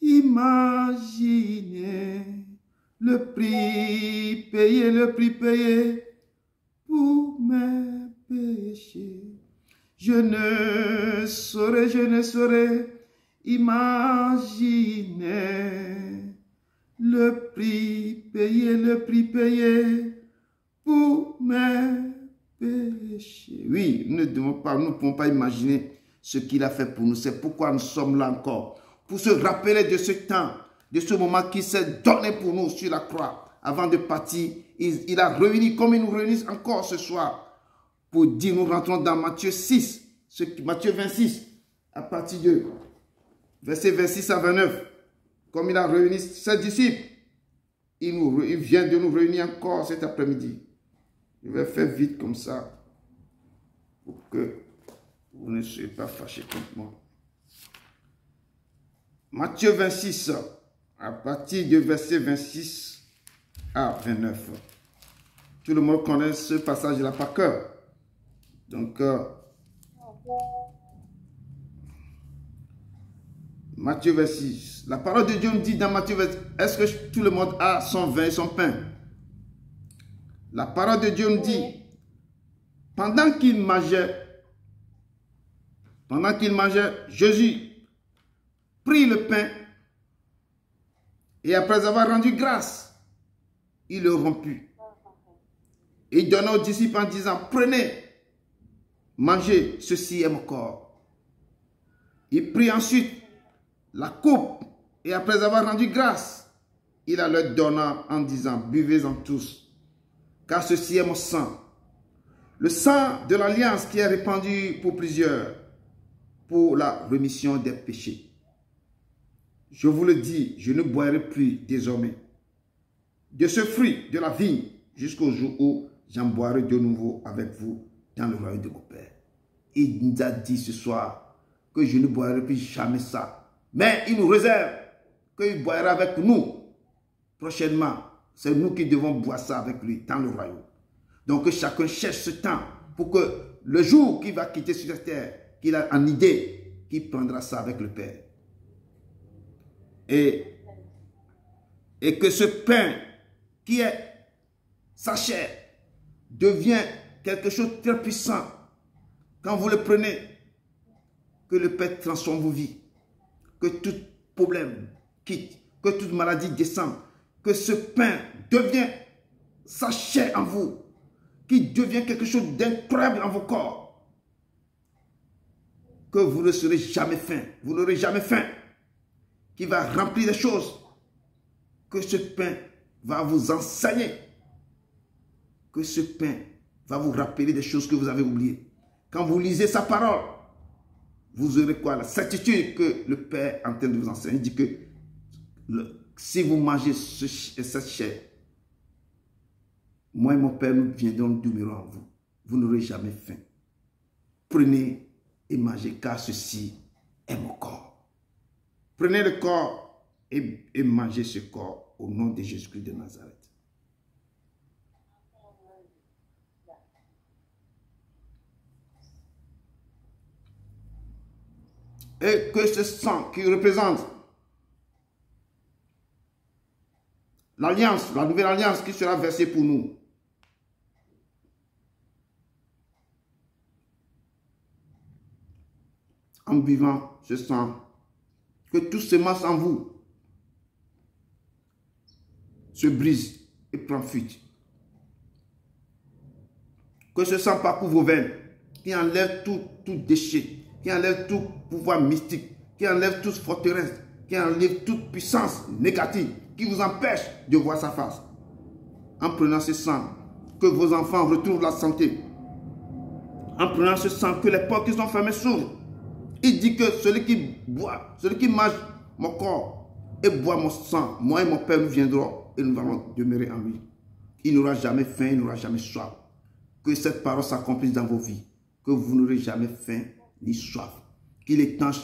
imaginer le prix payé pour mes péchés. Je ne saurais imaginer le prix payé pour mes péchés. Oui, nous ne pouvons pas imaginer ce qu'il a fait pour nous. C'est pourquoi nous sommes là encore. Pour se rappeler de ce temps, de ce moment qu'il s'est donné pour nous sur la croix. Avant de partir, il a réuni, comme il nous réunit encore ce soir, pour dire, nous rentrons dans Matthieu 6, Matthieu 26, à partir de verset 26 à 29. Comme il a réuni ses disciples, il vient de nous réunir encore cet après-midi. Je vais faire vite comme ça, pour que vous ne soyez pas fâchés contre moi. Matthieu 26, à partir de verset 26 à 29. Tout le monde connaît ce passage-là par cœur. Donc, Matthieu 26. La parole de Dieu me dit dans Matthieu 26, est-ce que tout le monde a son vin et son pain? La parole de Dieu me dit, pendant qu'il mangeait, Jésus prit le pain et après avoir rendu grâce, il le romput. Et il donna aux disciples en disant, prenez, mangez, ceci est mon corps. Il prit ensuite la coupe et après avoir rendu grâce, il la leur donna en disant, buvez-en tous, car ceci est mon sang, le sang de l'alliance qui est répandu pour plusieurs, pour la rémission des péchés. Je vous le dis, je ne boirai plus désormais de ce fruit de la vigne jusqu'au jour où j'en boirai de nouveau avec vous dans le royaume de mon Père. Il nous a dit ce soir que je ne boirai plus jamais ça. Mais il nous réserve qu'il boira avec nous prochainement. C'est nous qui devons boire ça avec lui dans le royaume. Donc que chacun cherche ce temps pour que le jour qu'il va quitter sur cette terre, qu'il a en idée, qu'il prendra ça avec le Père. Et que ce pain qui est sa chair devient quelque chose de très puissant. Quand vous le prenez, que le Père transforme vos vies, que tout problème quitte, que toute maladie descende, que ce pain devient sa chair en vous, qui devient quelque chose d'incroyable en vos corps, que vous ne serez jamais faim, vous n'aurez jamais faim, qui va remplir les choses, que ce pain va vous enseigner, que ce pain va vous rappeler des choses que vous avez oubliées. Quand vous lisez sa parole, vous aurez quoi? La certitude que le Père est en train de vous enseigner. Il dit que si vous mangez cette chair, moi et mon Père, nous viendrons demeurer en vous. Vous n'aurez jamais faim. Prenez et mangez, car ceci est mon corps. Prenez le corps et mangez ce corps au nom de Jésus-Christ de Nazareth. Et que ce sang qui représente l'alliance, la nouvelle alliance qui sera versée pour nous. En buvant ce sang, que tout se masse en vous se brise et prend fuite. Que ce sang parcourt vos veines, qui enlève tout déchet, qui enlève tout pouvoir mystique, qui enlève toute forteresse, qui enlève toute puissance négative, qui vous empêche de voir sa face. En prenant ce sang, que vos enfants retrouvent la santé. En prenant ce sang, que les portes qui sont fermées s'ouvrent. Il dit que celui qui boit, celui qui mange mon corps et boit mon sang, moi et mon Père nous viendrons et nous allons demeurer en lui. Il n'aura jamais faim, il n'aura jamais soif. Que cette parole s'accomplisse dans vos vies. Que vous n'aurez jamais faim ni soif. Qu'il étanche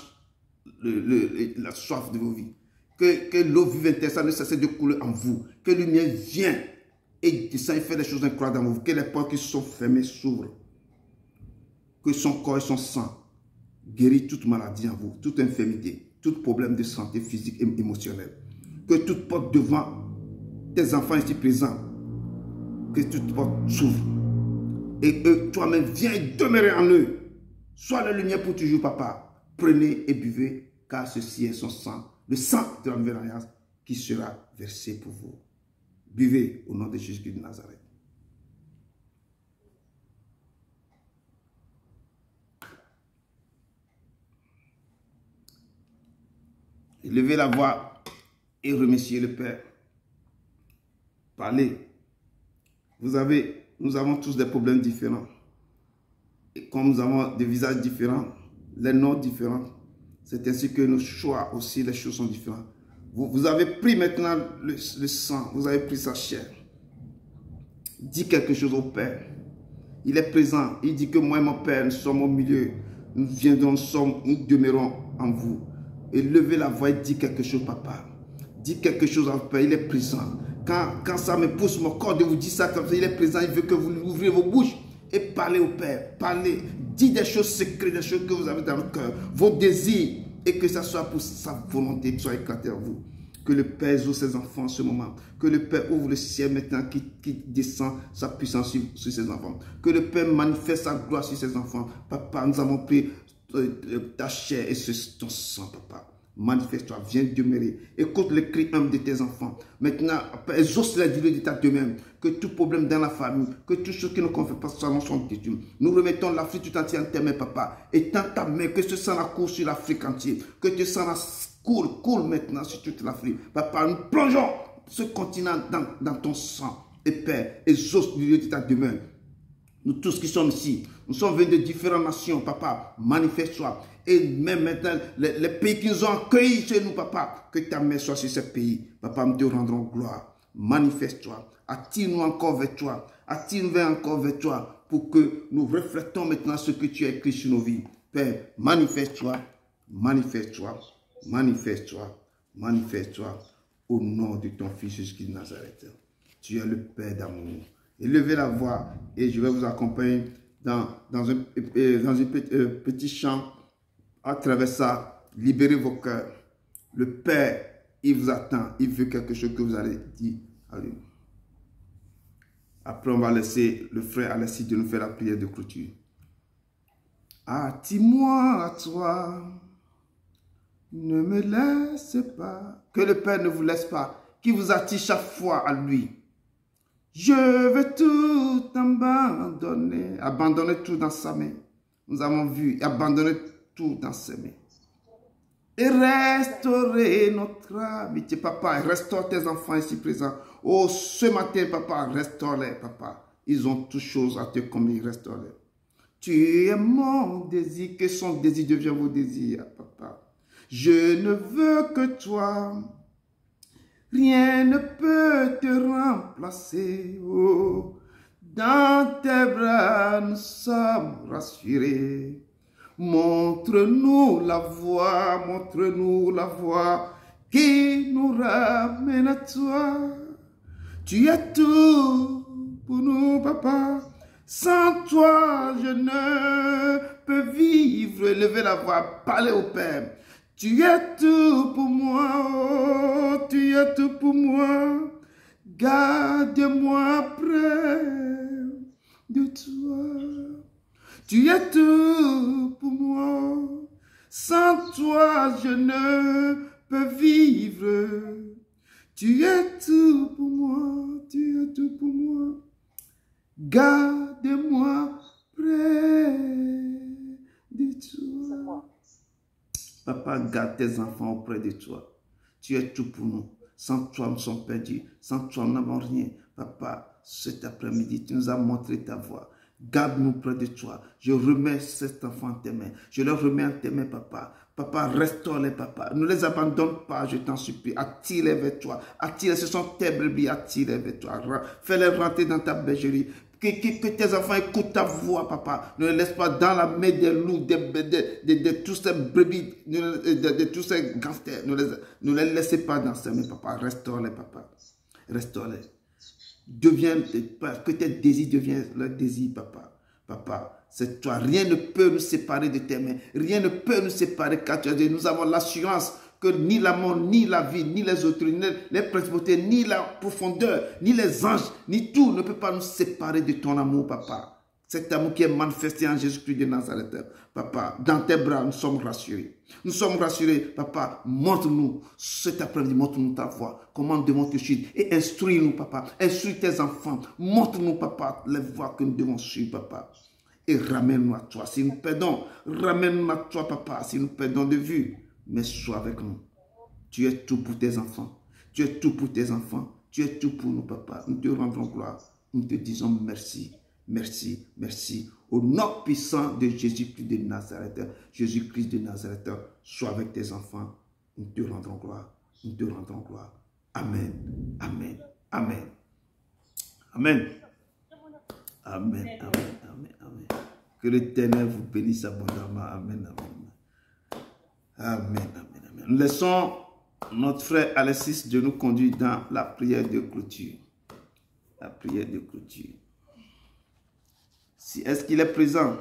la soif de vos vies. Que l'eau vive intérieure ne cesse de couler en vous. Que la lumière vienne et descend et fait des choses incroyables dans vous. Que les portes qui sont fermées s'ouvrent. Que son corps et son sang guérissent toute maladie en vous, toute infirmité, tout problème de santé physique et émotionnelle. Que toute porte devant tes enfants ici présents, que toute porte s'ouvre. Et eux, toi-même, viens demeurer en eux. Sois la lumière pour toujours, papa. Prenez et buvez, car ceci est son sang, le sang de la nouvelle alliance qui sera versé pour vous. Buvez au nom de Jésus de Nazareth. Levez la voix et remerciez le Père. Parlez. Nous avons tous des problèmes différents. Et comme nous avons des visages différents, les noms différents, c'est ainsi que nos choix aussi, les choses sont différentes. Vous avez pris maintenant le sang, vous avez pris sa chair. Dis quelque chose au Père. Il est présent. Il dit que moi et mon Père, nous sommes au milieu. Nous viendrons, nous demeurons en vous. Et levez la voix et dis quelque chose, papa. Dis quelque chose au Père, il est présent. Quand ça me pousse mon corps de vous dire ça comme ça, il est présent, il veut que vous ouvrez vos bouches et parlez au Père. Parlez, dites des choses secrètes, des choses que vous avez dans le cœur, vos désirs, et que ça soit pour sa volonté qui soit éclatée en vous. Que le Père exauce ses enfants en ce moment. Que le Père ouvre le ciel maintenant qui descend sa puissance sur ses enfants. Que le Père manifeste sa gloire sur ses enfants. Papa, nous avons pris ta chair et ton sang, papa. Manifeste-toi, viens demeurer. Écoute le cri humble de tes enfants. Maintenant, exauce la durée de ta demeure. Que tout problème dans la famille, que tout ce qui ne confie pas ça nous soit détruit. Nous remettons l'Afrique tout entière en tes mains, papa. Et dans ta main, que ce sang la court sur l'Afrique entière. Que ce sang la coule maintenant sur toute l'Afrique. Papa, nous plongeons ce continent dans ton sang. Et Père, exauce le lieu de ta demeure. Nous tous qui sommes ici, nous sommes venus de différentes nations, papa, manifeste-toi. Et même maintenant, les pays qui nous ont accueillis chez nous, papa, que ta main soit sur ces pays. Papa, nous te rendrons gloire. Manifeste-toi. Attire-nous encore vers toi. Attire-nous encore vers toi pour que nous reflétons maintenant ce que tu as écrit sur nos vies. Père, manifeste-toi, manifeste-toi, manifeste-toi, manifeste-toi au nom de ton Fils Jésus de Nazareth. Tu es le Père d'amour. Élevez la voix et je vais vous accompagner dans un petit chant. À travers ça, libérez vos cœurs. Le Père, il vous attend. Il veut quelque chose que vous allez dire à lui. Après, on va laisser le frère Alexis de nous faire la prière de clôture. Attire-moi à toi. Ne me laisse pas. Que le Père ne vous laisse pas. Qu'il vous attire chaque fois à lui. Je veux tout abandonner. Abandonner tout dans sa main. Nous avons vu. Abandonner tout dans ses mains. Et restaurer notre amitié. Papa, restaure tes enfants ici présents. Oh, ce matin, papa, restaure-les, papa. Ils ont toutes choses à te communiquer, restaure-les. Tu es mon désir. Que son désir devient vos désirs, papa. Je ne veux que toi. Rien ne peut te remplacer. Oh, dans tes bras, nous sommes rassurés. Montre-nous la voie qui nous ramène à toi. Tu es tout pour nous, papa. Sans toi, je ne peux vivre. Levez la voix, parlez au Père. Tu es tout pour moi, oh, tu es tout pour moi. Garde-moi près de toi. Tu es tout pour moi. Sans toi, je ne peux vivre. Tu es tout pour moi. Tu es tout pour moi. Garde-moi près de toi. Papa, garde tes enfants auprès de toi. Tu es tout pour nous. Sans toi, nous sommes perdus. Sans toi, nous n'avons rien. Papa, cet après-midi, tu nous as montré ta voie. Garde-nous près de toi. Je remets cet enfant en tes mains. Je le remets en tes mains, papa. Papa, restaure-les, papa. Ne les abandonne pas, je t'en supplie. Attire-les vers toi. Attire-les, ce sont tes brebis. Attire-les vers toi. Fais-les rentrer dans ta bergerie. Que tes enfants écoutent ta voix, papa. Ne les laisse pas dans la main des loups, de tous ces brebis, de tous ces gangsters. Ne les laissez pas dans ces mains, papa. Restaure-les, papa. Restaure-les. Que tes désirs deviennent leurs désirs, papa. Papa, c'est toi. Rien ne peut nous séparer de tes mains. Rien ne peut nous séparer car tu as dit, nous avons l'assurance que ni la mort, ni la vie, ni les autorités, ni les principautés, ni la profondeur, ni les anges, ni tout ne peut pas nous séparer de ton amour, papa. Cet amour qui est manifesté en Jésus-Christ de Nazareth. Papa, dans tes bras, nous sommes rassurés. Nous sommes rassurés, papa. Montre-nous cet après-midi, montre-nous ta voix. Comment nous devons te suivre. Et instruis-nous, papa. Instruis tes enfants. Montre-nous, papa, les voies que nous devons suivre, papa. Et ramène-nous à toi. Si nous perdons, ramène-nous à toi, papa. Si nous perdons de vue, mais sois avec nous. Tu es tout pour tes enfants. Tu es tout pour tes enfants. Tu es tout pour nous, papa. Nous te rendons gloire. Nous te disons merci. Merci, merci. Au nom puissant de Jésus-Christ de Nazareth, Jésus-Christ de Nazareth, sois avec tes enfants. Nous te rendrons gloire. Nous te rendrons gloire. Amen. Amen. Amen. Amen. Amen. Amen. Amen. Amen. Que l'Éternel vous bénisse abondamment. Amen. Amen. Amen. Amen. Amen. Nous laissons notre frère Alexis de nous conduire dans la prière de clôture. La prière de clôture. Est-ce qu'il est présent?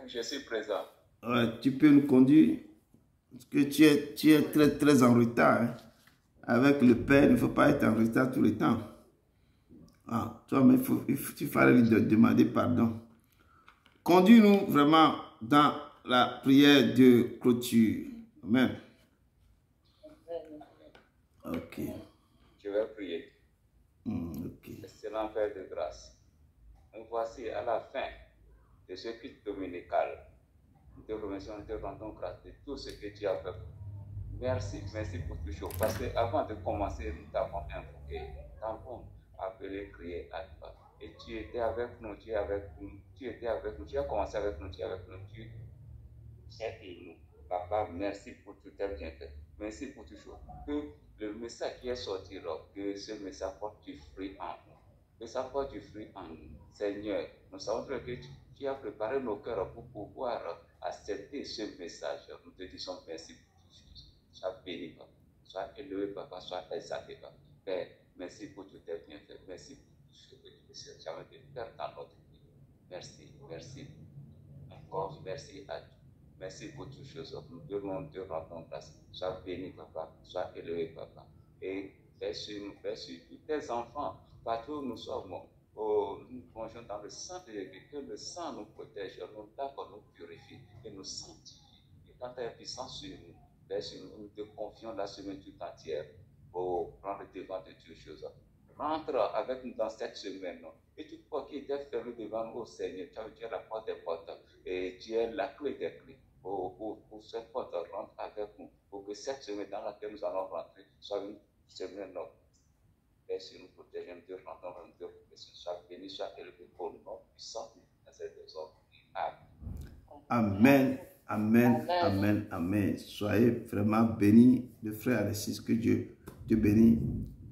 Je suis présent. Ouais, tu peux nous conduire? Parce que tu es très, très en retard. Hein? Avec le Père, il ne faut pas être en retard tout le temps. Ah, toi, mais tu fallait lui demander pardon. Conduis-nous vraiment dans la prière de clôture. Amen. Ok. Je vais prier. Okay. Excellent Père de grâce, nous voici à la fin de ce culte dominical. Nous te remercions, nous te rendons grâce de tout ce que tu as fait. Merci, merci pour toujours. Parce qu'avant de commencer, nous t'avons invoqué, nous t'avons appelé, crié à toi. Et tu étais avec nous, tu es avec nous, tu étais avec nous, tu as commencé avec nous, tu es avec nous, tu es nous. Papa, merci pour tout tes bienfaits. Merci pour toujours. Que le message qui est sorti là, que ce message porte du fruit en nous. Que ça porte du fruit en nous. Seigneur, nous savons que tu as préparé nos cœurs pour pouvoir accepter ce message. Nous te disons merci pour toutes choses. Sois béni, papa. Sois élevé, papa. Sois exalté, papa. Père, merci pour tout tes bienfaits. Merci pour tout ce que tu fais jamais de faire dans notre vie. Merci, merci. Encore, merci à toi. Merci pour toutes choses. Nous devons te rendre grâce. Sois béni, papa. Sois élevé, papa. Et fais sur nous, fais sur tous tes enfants. Partout où nous sommes, nous plongeons dans le sang de Jésus. Que le sang nous protège, nous lave, nous purifie et nous sanctifie. Et quand tu es puissant sur nous, fais sur nous, nous te confions la semaine toute entière pour prendre le devant de toutes choses. Rentre avec nous dans cette semaine. Et toute porte qui était fermée devant nous, Seigneur, tu es la porte des portes et tu es la clé des clés. Pour cette porte, rentre avec nous. Pour que cette semaine dans laquelle nous allons rentrer soit une semaine et si nous protégeons, nous rendons nous te remercions. Sois béni, sois élevé pour nous, puissant dans cette maison. Amen. Amen. Amen. Amen. Soyez vraiment bénis, le frère Alexis, que Dieu te bénisse,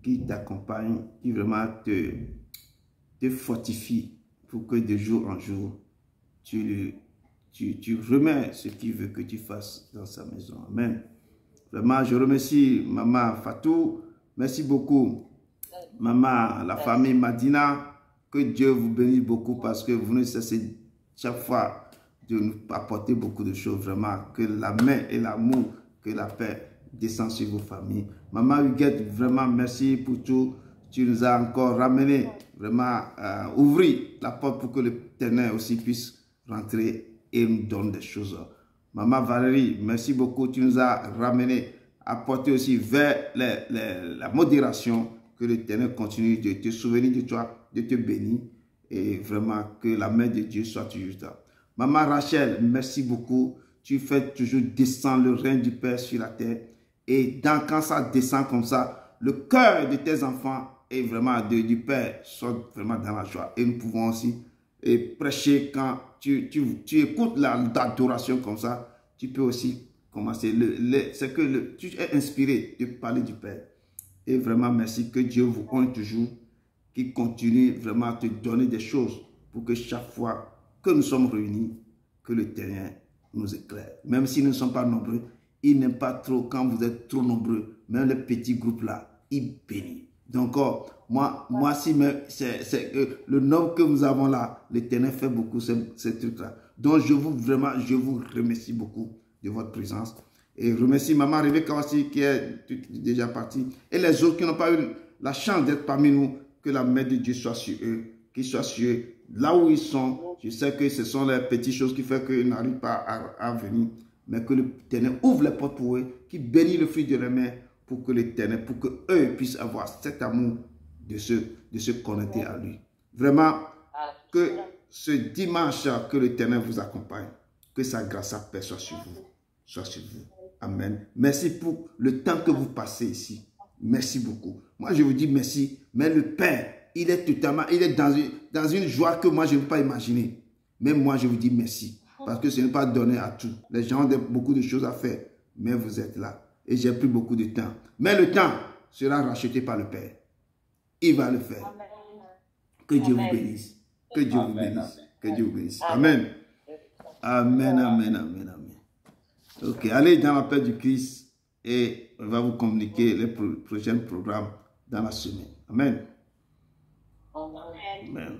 qui t'accompagne, qui vraiment te fortifie pour que de jour en jour, tu remets ce qu'il veut que tu fasses dans sa maison. Amen. Vraiment, je remercie Maman Fatou. Merci beaucoup Maman, la famille Madina, que Dieu vous bénisse beaucoup parce que vous ne cessez chaque fois de nous apporter beaucoup de choses. Vraiment, que la main et l'amour, que la paix descendent sur vos familles. Maman Huguette, vraiment merci pour tout. Tu nous as encore ramené, vraiment ouvrir la porte pour que l'Éternel aussi puisse rentrer et nous donne des choses. Maman Valérie, merci beaucoup. Tu nous as ramené, apporté aussi vers la modération. Que l'Éternel continue de te souvenir de toi, de te bénir. Et vraiment que la main de Dieu soit toujours là. Maman Rachel, merci beaucoup. Tu fais toujours descendre le règne du Père sur la terre. Et quand ça descend comme ça, le cœur de tes enfants et vraiment du Père soit vraiment dans la joie. Et nous pouvons aussi prêcher quand tu écoutes l'adoration comme ça. Tu peux aussi commencer. C'est que tu es inspiré de parler du Père. Et vraiment, merci que Dieu vous honte toujours, qu'il continue vraiment à te donner des choses pour que chaque fois que nous sommes réunis, que l'Éternel nous éclaire. Même si nous ne sommes pas nombreux, il n'aime pas trop quand vous êtes trop nombreux. Même les petits groupes là, il bénit. Donc, moi si c'est le nombre que nous avons là, l'Éternel fait beaucoup ces trucs-là. Donc, je vous remercie beaucoup de votre présence. Et remercie Maman Rebecca aussi qui est déjà partie. Et les autres qui n'ont pas eu la chance d'être parmi nous, que la main de Dieu soit sur eux, qu'ils soient sur eux, là où ils sont. Je sais que ce sont les petites choses qui font qu'ils n'arrivent pas à venir. Mais que l'Éternel ouvre les portes pour eux, qui bénit le fruit de leurs mains pour que l'Éternel, pour qu'eux puissent avoir cet amour de se connecter à lui. Vraiment, que ce dimanche, que l'Éternel vous accompagne. Que sa grâce, sa paix soit sur vous. Soit sur vous. Amen. Merci pour le temps que vous passez ici. Merci beaucoup. Moi, je vous dis merci. Mais le Père, il est dans une joie que moi, je ne peux pas imaginer. Mais moi, je vous dis merci. Parce que ce n'est pas donné à tout. Les gens ont beaucoup de choses à faire. Mais vous êtes là. Et j'ai pris beaucoup de temps. Mais le temps sera racheté par le Père. Il va le faire. Amen. Que Dieu vous bénisse. Que Dieu vous bénisse. Que Dieu vous bénisse. Amen. Amen, amen, amen, amen. Ok, allez dans la paix du Christ et on va vous communiquer les prochains programmes dans la semaine. Amen. Amen.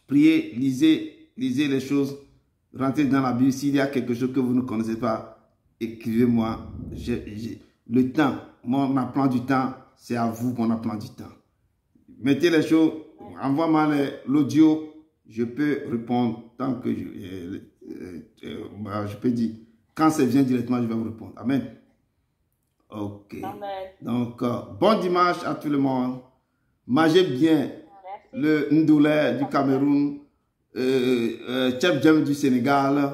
Priez, lisez les choses, rentrez dans la Bible. S'il y a quelque chose que vous ne connaissez pas, écrivez-moi. Le temps, mon plan du temps, c'est à vous mon plan du temps. Mettez les choses, envoie-moi l'audio, je peux répondre tant que je peux dire. Quand ça vient directement, je vais vous répondre. Amen. Ok. Amen. Donc, bon dimanche à tout le monde. Mangez bien. Merci. Le Ndoulé du Cameroun, Tchèp du Sénégal,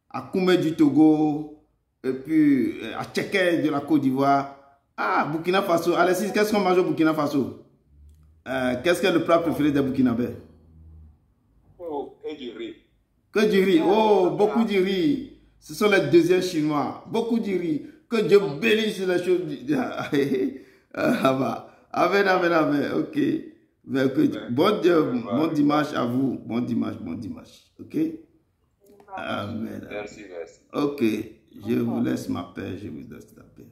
Akoumé du Togo, et puis à Tchéké de la Côte d'Ivoire. Ah, Burkina Faso. Alexis, qu'est-ce qu'on mange au Burkina Faso? Qu'est-ce que le plat préféré des Burkinabés? Oh, et du riz. Que du riz. Oh, beaucoup de riz. Ce sont les deuxièmes Chinois. Beaucoup de riz. Que Dieu bénisse les choses. Amen, amen, amen. Ok. Bon dimanche à vous. Bon dimanche. Ok. Amen. Merci. Ok. Je vous laisse ma paix. Je vous laisse la paix.